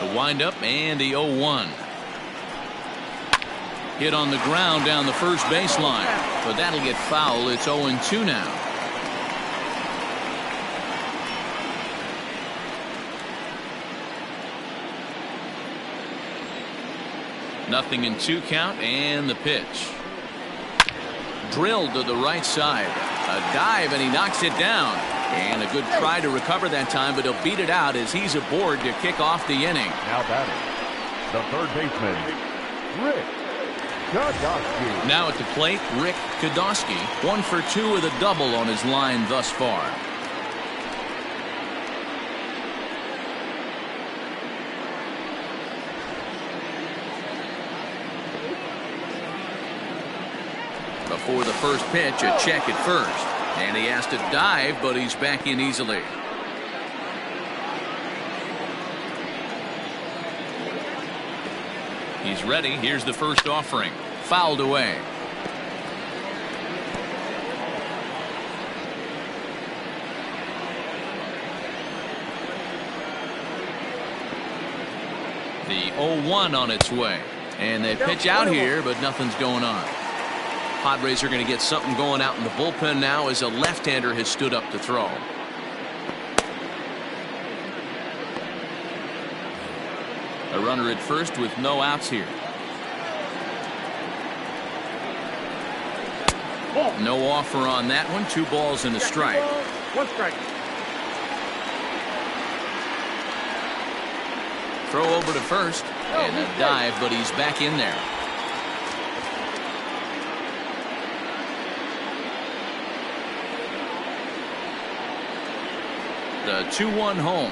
The windup and the 0-1. Hit on the ground down the first baseline, but that'll get foul. It's 0-2 now. Nothing in 2 count, and the pitch. Drilled to the right side. A dive, and he knocks it down. And a good try to recover that time, but he'll beat it out as he's aboard to kick off the inning. Now batting, the third baseman, Rick Kodosky. Now at the plate, Rick Kodosky, 1 for 2 with a double on his line thus far. Before the first pitch, a check at first. And he has to dive, but he's back in easily. He's ready. Here's the first offering. Fouled away. The 0-1 on its way. And they pitch out here, but nothing's going on. Padres are going to get something going out in the bullpen now as a left-hander has stood up to throw. A runner at first with no outs here. No offer on that one. 2 balls and a strike. 1 strike. Throw over to first and a dive, but he's back in there. The 2-1 home.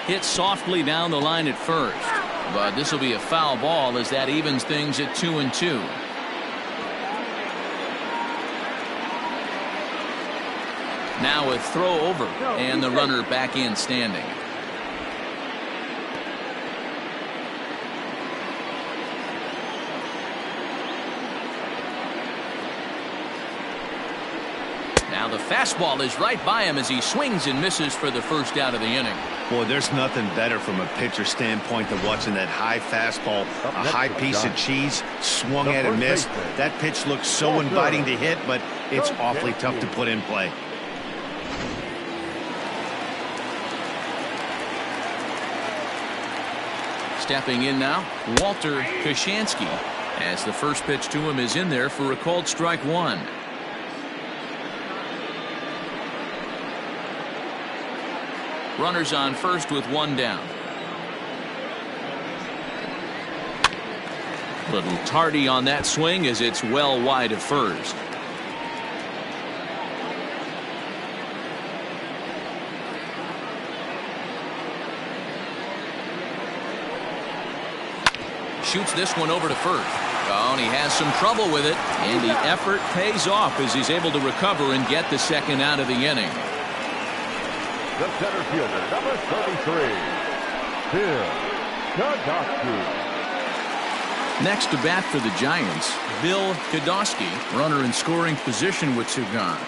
Hit softly down the line at first, but this will be a foul ball as that evens things at 2-2. Now a throw over and the runner back in standing. Now the fastball is right by him as he swings and misses for the first out of the inning. Boy, there's nothing better from a pitcher standpoint than watching that high fastball, a high piece of cheese, swung at and missed. That pitch looks so inviting to hit, but it's awfully tough to put in play. Stepping in now, Walter Kashansky, as the first pitch to him is in there for a called strike 1. Runners on first with 1 down. Little tardy on that swing as it's well wide of first. Shoots this one over to first. Oh, and he has some trouble with it, and the effort pays off as he's able to recover and get the second out of the inning. The center fielder, number 33, Bill Kodosky. Next to bat for the Giants, Bill Kodosky, runner in scoring position with 2 gone.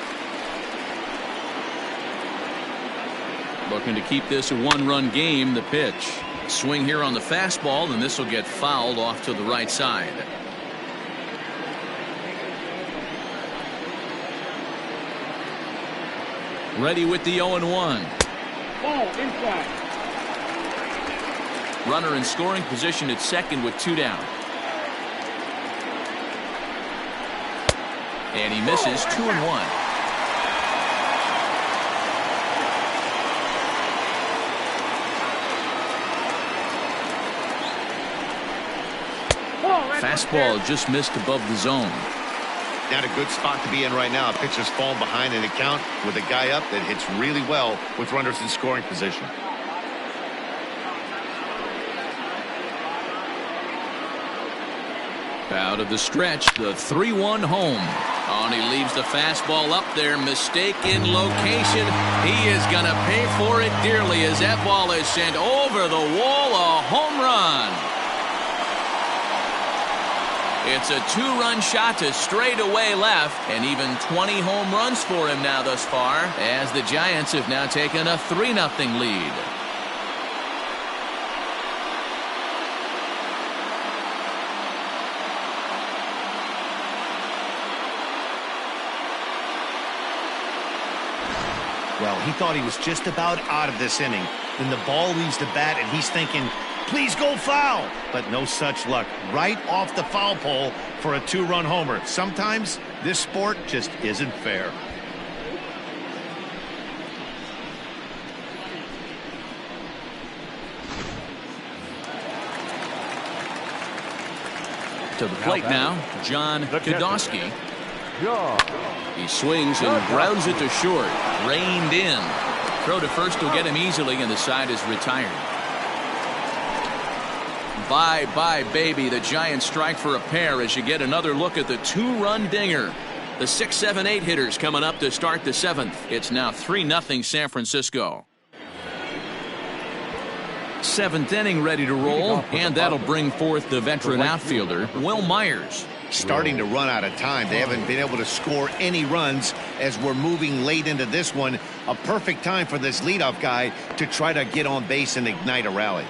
Looking to keep this a 1-run game. The pitch. Swing here on the fastball, and this will get fouled off to the right side. Ready with the 0-1. Ball inside. Runner in scoring position at second with 2 down. And he misses. 2-1. Fastball just missed above the zone. Not a good spot to be in right now. A pitcher's falling behind in the count with a guy up that hits really well with runners in scoring position. Out of the stretch, the 3-1 home. Oh, and he leaves the fastball up there. Mistaken location. He is going to pay for it dearly as that ball is sent over the wall. A home run. It's a 2-run shot to straightaway left, and even 20 home runs for him now thus far, as the Giants have now taken a 3-0 lead. Well, he thought he was just about out of this inning. Then the ball leaves the bat, and he's thinking, please go foul. But no such luck. Right off the foul pole for a 2-run homer. Sometimes this sport just isn't fair. To the plate now, John Kodosky. He swings and grounds it to short. Reined in. Throw to first will get him easily, and the side is retired. Bye-bye, baby. The Giants strike for a pair as you get another look at the 2-run dinger. The 6, 7, 8 hitters coming up to start the 7th. It's now 3-0 San Francisco. 7th inning ready to roll, and that'll bring forth the veteran outfielder, Will Myers. Starting to run out of time. They haven't been able to score any runs as we're moving late into this one. A perfect time for this leadoff guy to try to get on base and ignite a rally.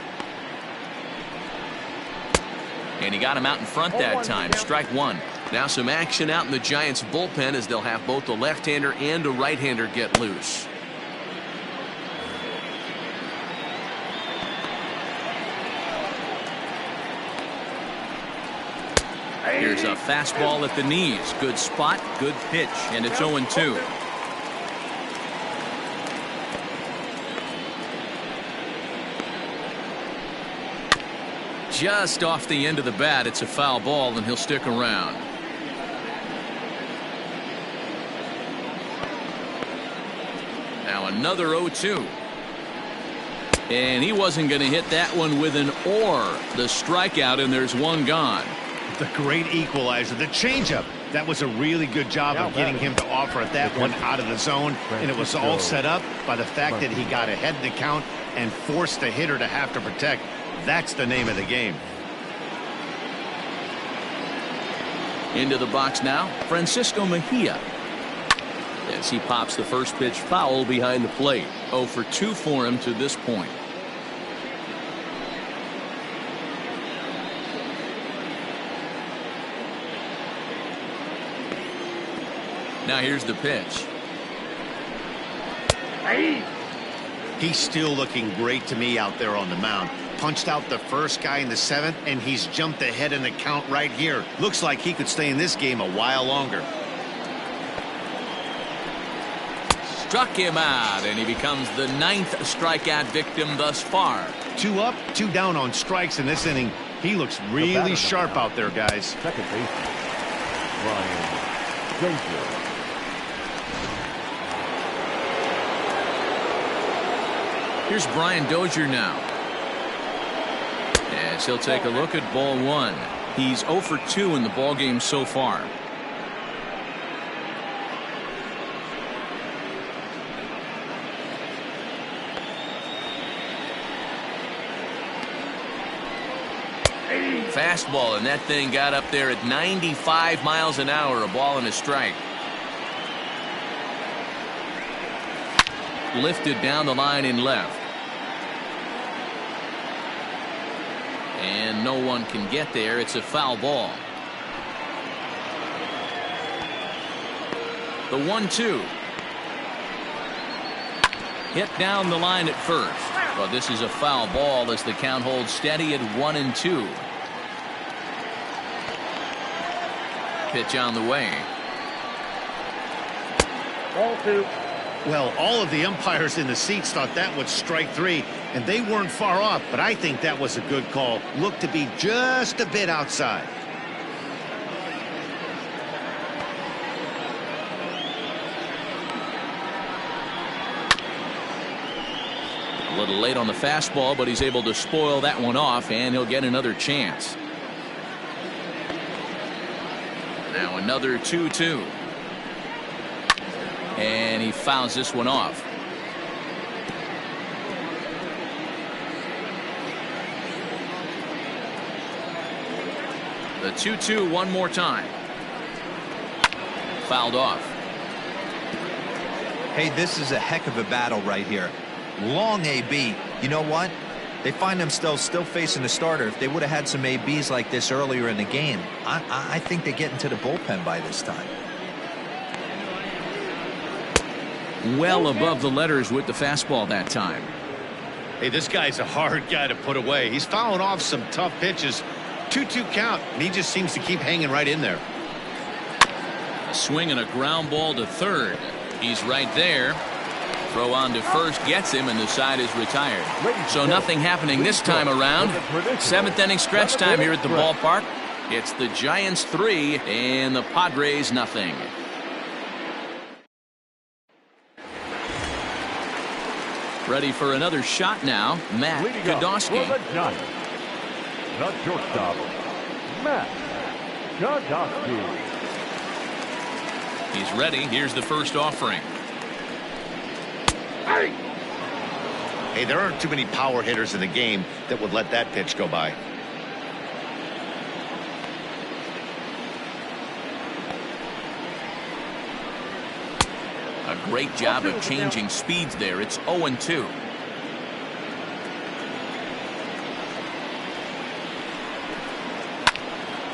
And he got him out in front that time. Strike one. Now some action out in the Giants bullpen as they'll have both the left-hander and a right-hander get loose. Here's a fastball at the knees. Good spot, good pitch, and it's 0-2. Just off the end of the bat, it's a foul ball, and he'll stick around. Now another 0-2. And he wasn't going to hit that one with an or. The strikeout, and there's one gone. The great equalizer, the changeup. That was a really good job of getting him to offer at that one out of the zone, and it was all set up by the fact that he got ahead in the count and forced the hitter to have to protect. That's the name of the game. Into the box now, Francisco Mejia. As he pops the first pitch foul behind the plate. 0 for 2 for him to this point. Now here's the pitch. He's still looking great to me out there on the mound. Punched out the first guy in the 7th, and he's jumped ahead in the count right here. Looks like he could stay in this game a while longer. Struck him out, and he becomes the 9th strikeout victim thus far. 2 up, 2 down on strikes in this inning. He looks really sharp out there, guys. Second baseman, Brian Dozier. Here's Brian Dozier now. As he'll take a look at ball 1. He's 0 for 2 in the ballgame so far. Fastball, and that thing got up there at 95 miles an hour. A ball and a strike. Lifted down the line in left. And no one can get there. It's a foul ball. The 1-2. Hit down the line at first. But this is a foul ball as the count holds steady at 1-2. Pitch on the way. Ball 2. Well, all of the umpires in the seats thought that was strike 3, and they weren't far off, but I think that was a good call. Looked to be just a bit outside. A little late on the fastball, but he's able to spoil that one off, and he'll get another chance. Now another 2-2. And he fouls this one off. The 2-2 one more time. Fouled off. Hey, this is a heck of a battle right here. Long AB. You know what? They find themselves still facing the starter. If they would have had some ABs like this earlier in the game, I think they get into the bullpen by this time. Well above the letters with the fastball that time. Hey, this guy's a hard guy to put away. He's fouling off some tough pitches. 2-2 count, and he just seems to keep hanging right in there. A swing and a ground ball to third. He's right there. Throw on to first gets him, and the side is retired. So nothing happening this time around. Seventh inning stretch time here at the ballpark. It's the Giants 3 and the Padres nothing. Ready for another shot now, Matt Godowski. The shortstop, Matt Godowski. He's ready. Here's the first offering. Hey, there aren't too many power hitters in the game that would let that pitch go by. A great job of changing speeds there. It's 0-2.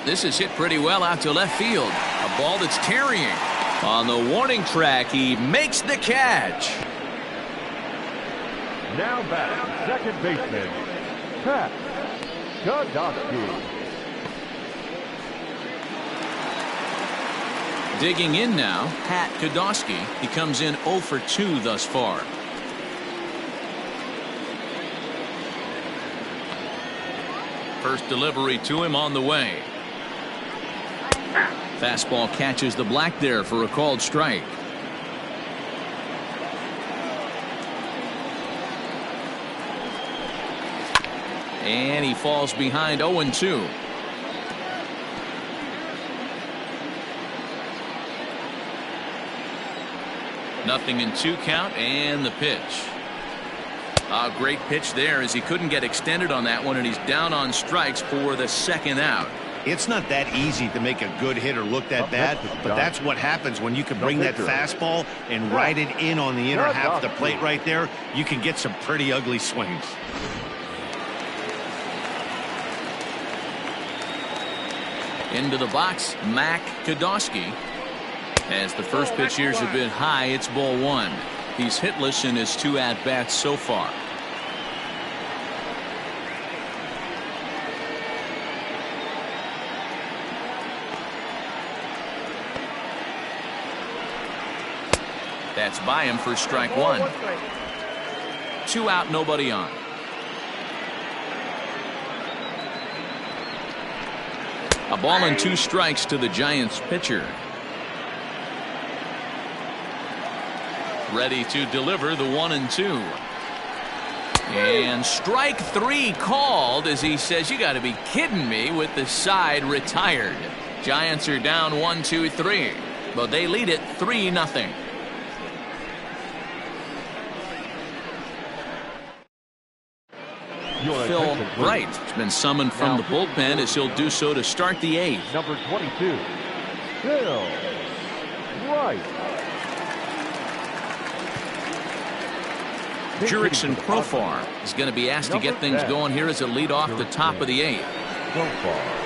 This is hit pretty well out to left field. A ball that's carrying. On the warning track, he makes the catch. Now batting, second baseman, Pat Godowski. Digging in now, Pat Godowski. He comes in 0 for 2 thus far. First delivery to him on the way. Fastball catches the black there for a called strike. And he falls behind 0-2. Nothing in 2 count and the pitch. A great pitch there as he couldn't get extended on that one, and he's down on strikes for the second out. It's not that easy to make a good hitter look that bad, but that's what happens when you can bring that fastball and ride it in on the inner half of the plate right there. You can get some pretty ugly swings. Into the box, Mac Godowski. As the first pitch here's a bit high, it's ball 1. He's hitless in his 2 at-bats so far. That's by him for strike 1. 2 out, nobody on. A ball and 2 strikes to the Giants pitcher. Ready to deliver the 1-2. And strike 3 called as he says, you got to be kidding me, with the side retired. Giants are down 1-2-3, but they lead it 3-0. Phil Wright has been summoned from the bullpen as he'll do so to start the 8th. Number 22, Phil Wright. Jurickson Profar is going to be asked to get things going here as a lead off the top of the 8th. Profar.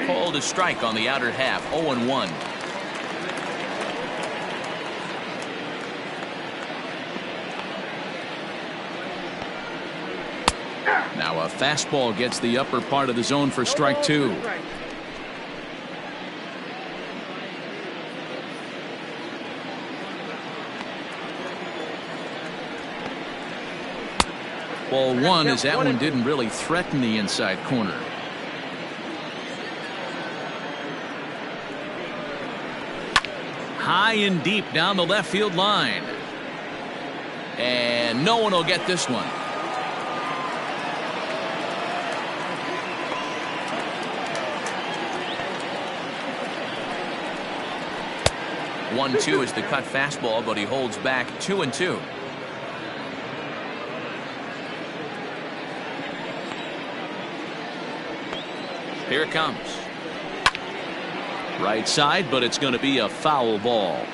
Called a strike on the outer half, 0-1. Now a fastball gets the upper part of the zone for strike 2. Ball 1 as that one didn't really threaten the inside corner. High and deep down the left field line. And and no one will get this one. One-two is the cut fastball, but he holds back 2-2. Here it comes. Right side, but it's going to be a foul ball.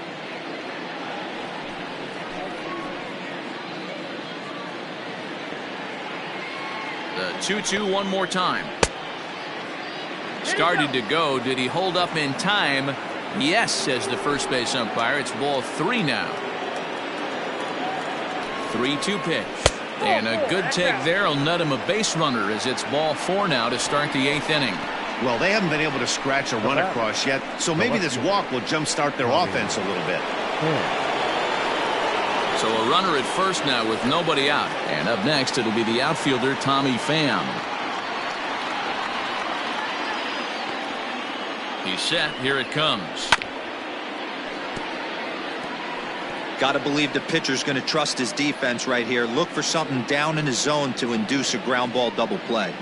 The 2-2 one more time. Started to go. Did he hold up in time? Yes, says the first base umpire. It's ball 3 now. 3-2 pitch. And a good take there will net him a base runner as it's ball 4 now to start the 8th inning. Well, they haven't been able to scratch a run across yet, so maybe this walk will jumpstart their offense a little bit. So a runner at first now with nobody out. And up next, it'll be the outfielder, Tommy Pham. He's set. Here it comes. Got to believe the pitcher's going to trust his defense right here. Look for something down in his zone to induce a ground ball double play.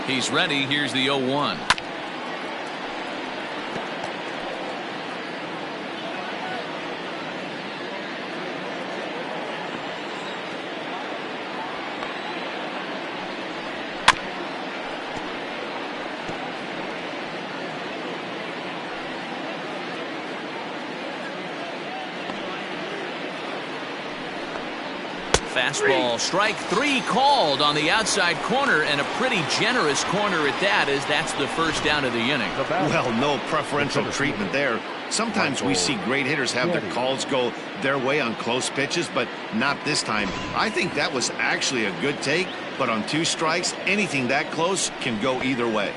He's ready. Here's the 0-1. Fastball, strike 3 called on the outside corner, and a pretty generous corner at that, as that's the first down of the inning. Well, no preferential treatment there. Sometimes we see great hitters have their calls go their way on close pitches, but not this time. I think that was actually a good take, but on 2 strikes, anything that close can go either way.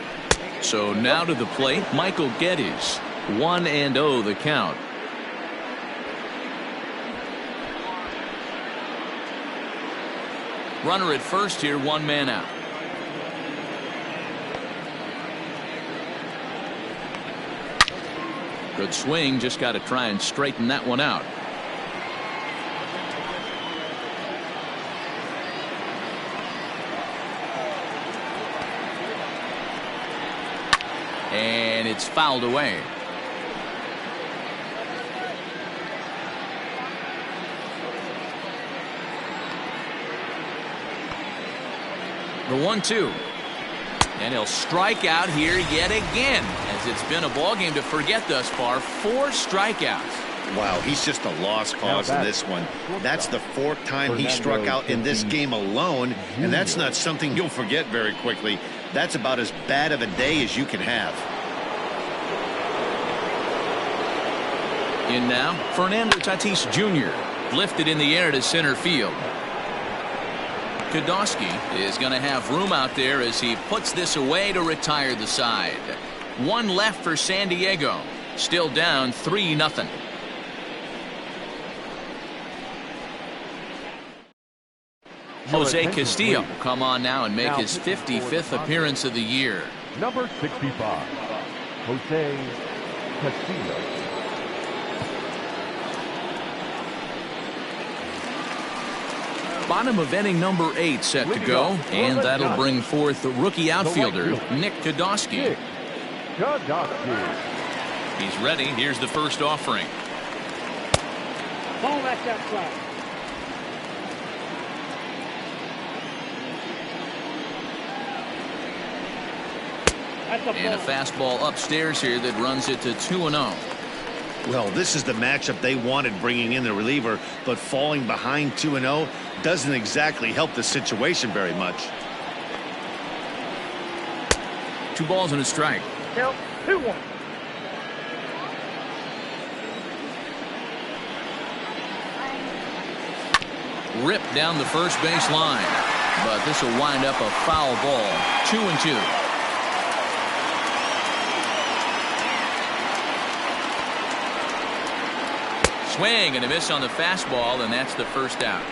So now to the plate, Michael Geddes. 1-0 the count. Runner at first here, 1 man out. Good swing, just got to try and straighten that one out. And it's fouled away. The 1-2. And he'll strike out here yet again, as it's been a ball game to forget thus far. 4 strikeouts. Wow, he's just a lost cause in this one. That's the 4th time he struck out in this game alone, and that's not something you'll forget very quickly. That's about as bad of a day as you can have. In now, Fernando Tatis Jr. lifted in the air to center field. Kodosky is going to have room out there as he puts this away to retire the side. 1 left for San Diego. Still down 3-0. Jose Castillo will come on now and make his 55th appearance of the year. Number 65, Jose Castillo. Bottom of inning number 8 set to go, and that'll bring forth the rookie outfielder, Nick Kodosky. He's ready. Here's the first offering. Ball at that flag. And a fastball upstairs here that runs it to 2-0. Well, this is the matchup they wanted, bringing in the reliever, but falling behind 2-0 doesn't exactly help the situation very much. 2 balls and a strike. Count 2-1. Ripped down the first base line, but this will wind up a foul ball. 2-2. Swing and a miss on the fastball, and that's the first out.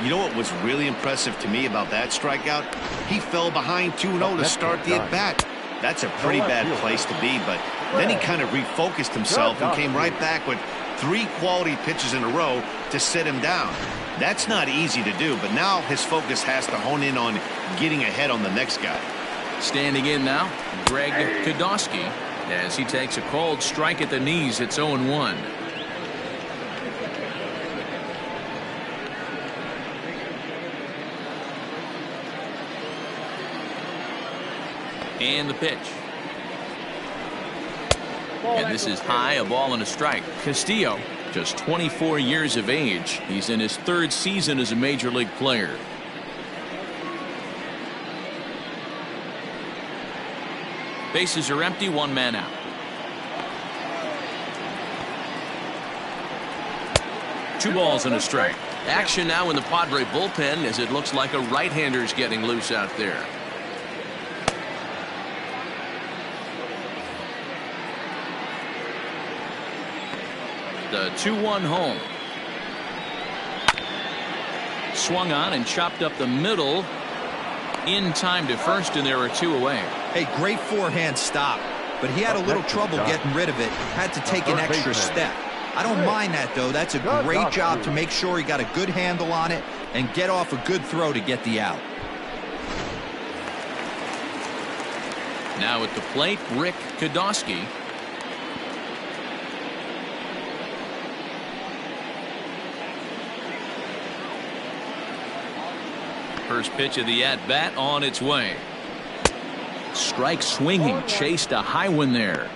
You know what was really impressive to me about that strikeout? He fell behind 2-0 to start the at-bat. That's a pretty bad place to be, but Then he kind of refocused himself and came right back with 3 quality pitches in a row to sit him down. That's not easy to do, but now his focus has to hone in on getting ahead on the next guy. Standing in now, Greg Podolsky, as he takes a cold strike at the knees. It's 0-1. And the pitch. And this is high, a ball and a strike. Castillo, just 24 years of age. He's in his 3rd season as a major league player. Bases are empty, 1 man out. Two balls and a strike. Action now in the Padre bullpen as it looks like a right-hander's getting loose out there. The 2-1 home. Swung on and chopped up the middle. In time to first, and there are 2 away. Hey, great forehand stop, but he had a little trouble getting rid of it. Had to take an extra step. I don't mind that, though. That's a great job to make sure he got a good handle on it and get off a good throw to get the out. Now at the plate, Rick Podolsky. First pitch of the at-bat on its way. Strike swinging, chased a high one there.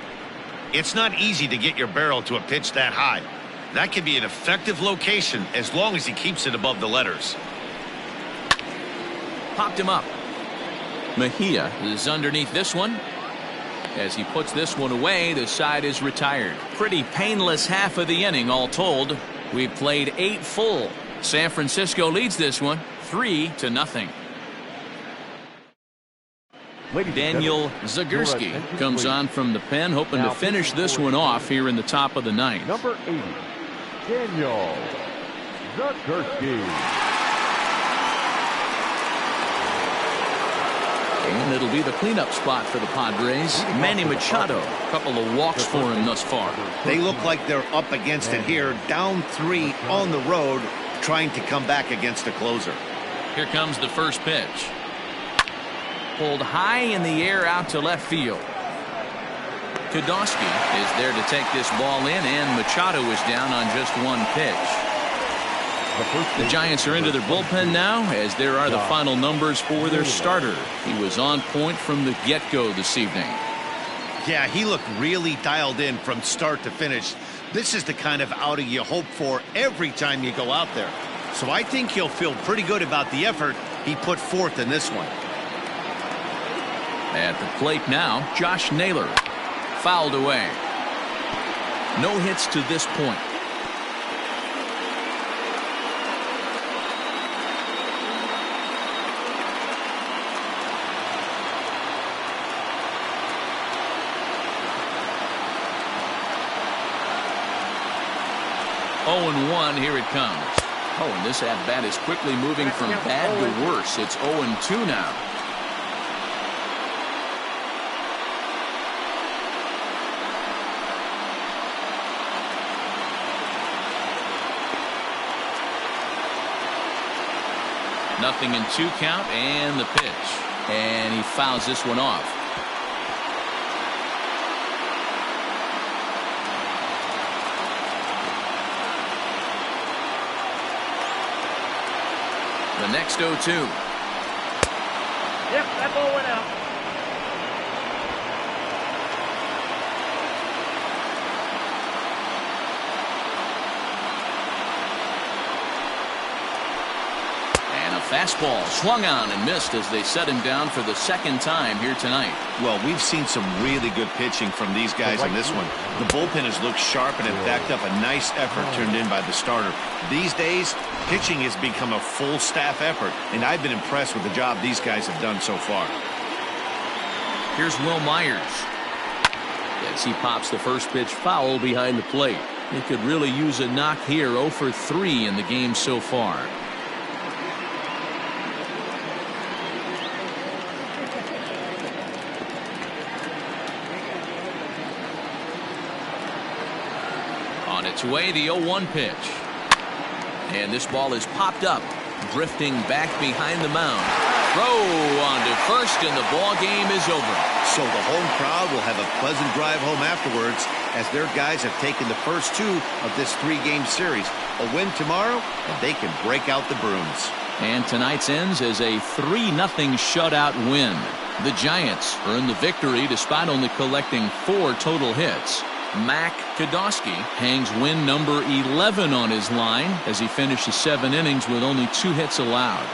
It's not easy to get your barrel to a pitch that high. That can be an effective location as long as he keeps it above the letters. Popped him up. Mejia is underneath this one. As he puts this one away, the side is retired. Pretty painless half of the inning all told. We've played 8 full. San Francisco leads this one 3-0. Daniel Zagorski comes on from the pen, hoping to finish this one off here in the top of the 9th. Number 80, Daniel Zagorski. And it'll be the cleanup spot for the Padres. Manny Machado, a couple of walks for him thus far. They look like they're up against it here, down 3 on the road, trying to come back against a closer. Here comes the first pitch. Pulled high in the air out to left field. Podolsky is there to take this ball in, and Machado is down on just 1 pitch. The Giants are into their bullpen now, as there are the final numbers for their starter. He was on point from the get-go this evening. Yeah, he looked really dialed in from start to finish. This is the kind of outing you hope for every time you go out there. So I think he'll feel pretty good about the effort he put forth in this one. At the plate now, Josh Naylor. Fouled away. No hits to this point. Oh, and 1, here it comes. Oh, and this at-bat is quickly moving from bad to worse. It's 0-2 now. Nothing in 2 count, and the pitch. And he fouls this one off. The next 0-2. Yep, that ball went out. Fastball swung on and missed as they set him down for the 2nd time here tonight. Well, we've seen some really good pitching from these guys in this one. The bullpen has looked sharp and have backed up a nice effort turned in by the starter. These days, pitching has become a full staff effort, and I've been impressed with the job these guys have done so far. Here's Will Myers. As he pops the first pitch foul behind the plate. He could really use a knock here. 0 for 3 in the game so far. On its way, the 0-1 pitch. And this ball is popped up, drifting back behind the mound. Throw onto first, and the ball game is over. So the home crowd will have a pleasant drive home afterwards, as their guys have taken the first 2 of this 3-game series. A win tomorrow, and they can break out the brooms. And tonight's ends as a 3-0 shutout win. The Giants earn the victory despite only collecting 4 total hits. Mac Kodosky hangs win number 11 on his line as he finishes 7 innings with only 2 hits allowed.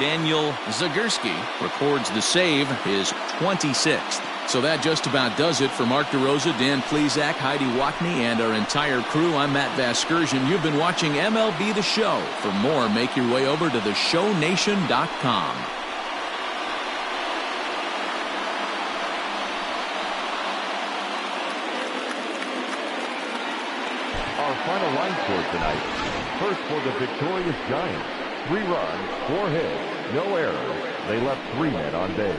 Daniel Zagorski records the save, his 26th. So that just about does it for Mark DeRosa, Dan Plesac, Heidi Watney, and our entire crew. I'm Matt Vasgersian. You've been watching MLB The Show. For more, make your way over to theshownation.com. Our final line score tonight. First for the victorious Giants. 3 runs, 4 hits, no errors. They left 3 men on base.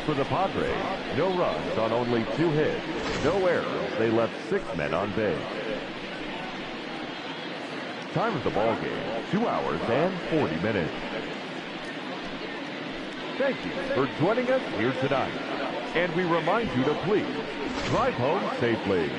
For the Padres, no runs on only 2 hits, no errors. They left 6 men on base. Time of the ball game, 2 hours and 40 minutes. Thank you for joining us here tonight. And we remind you to please drive home safely.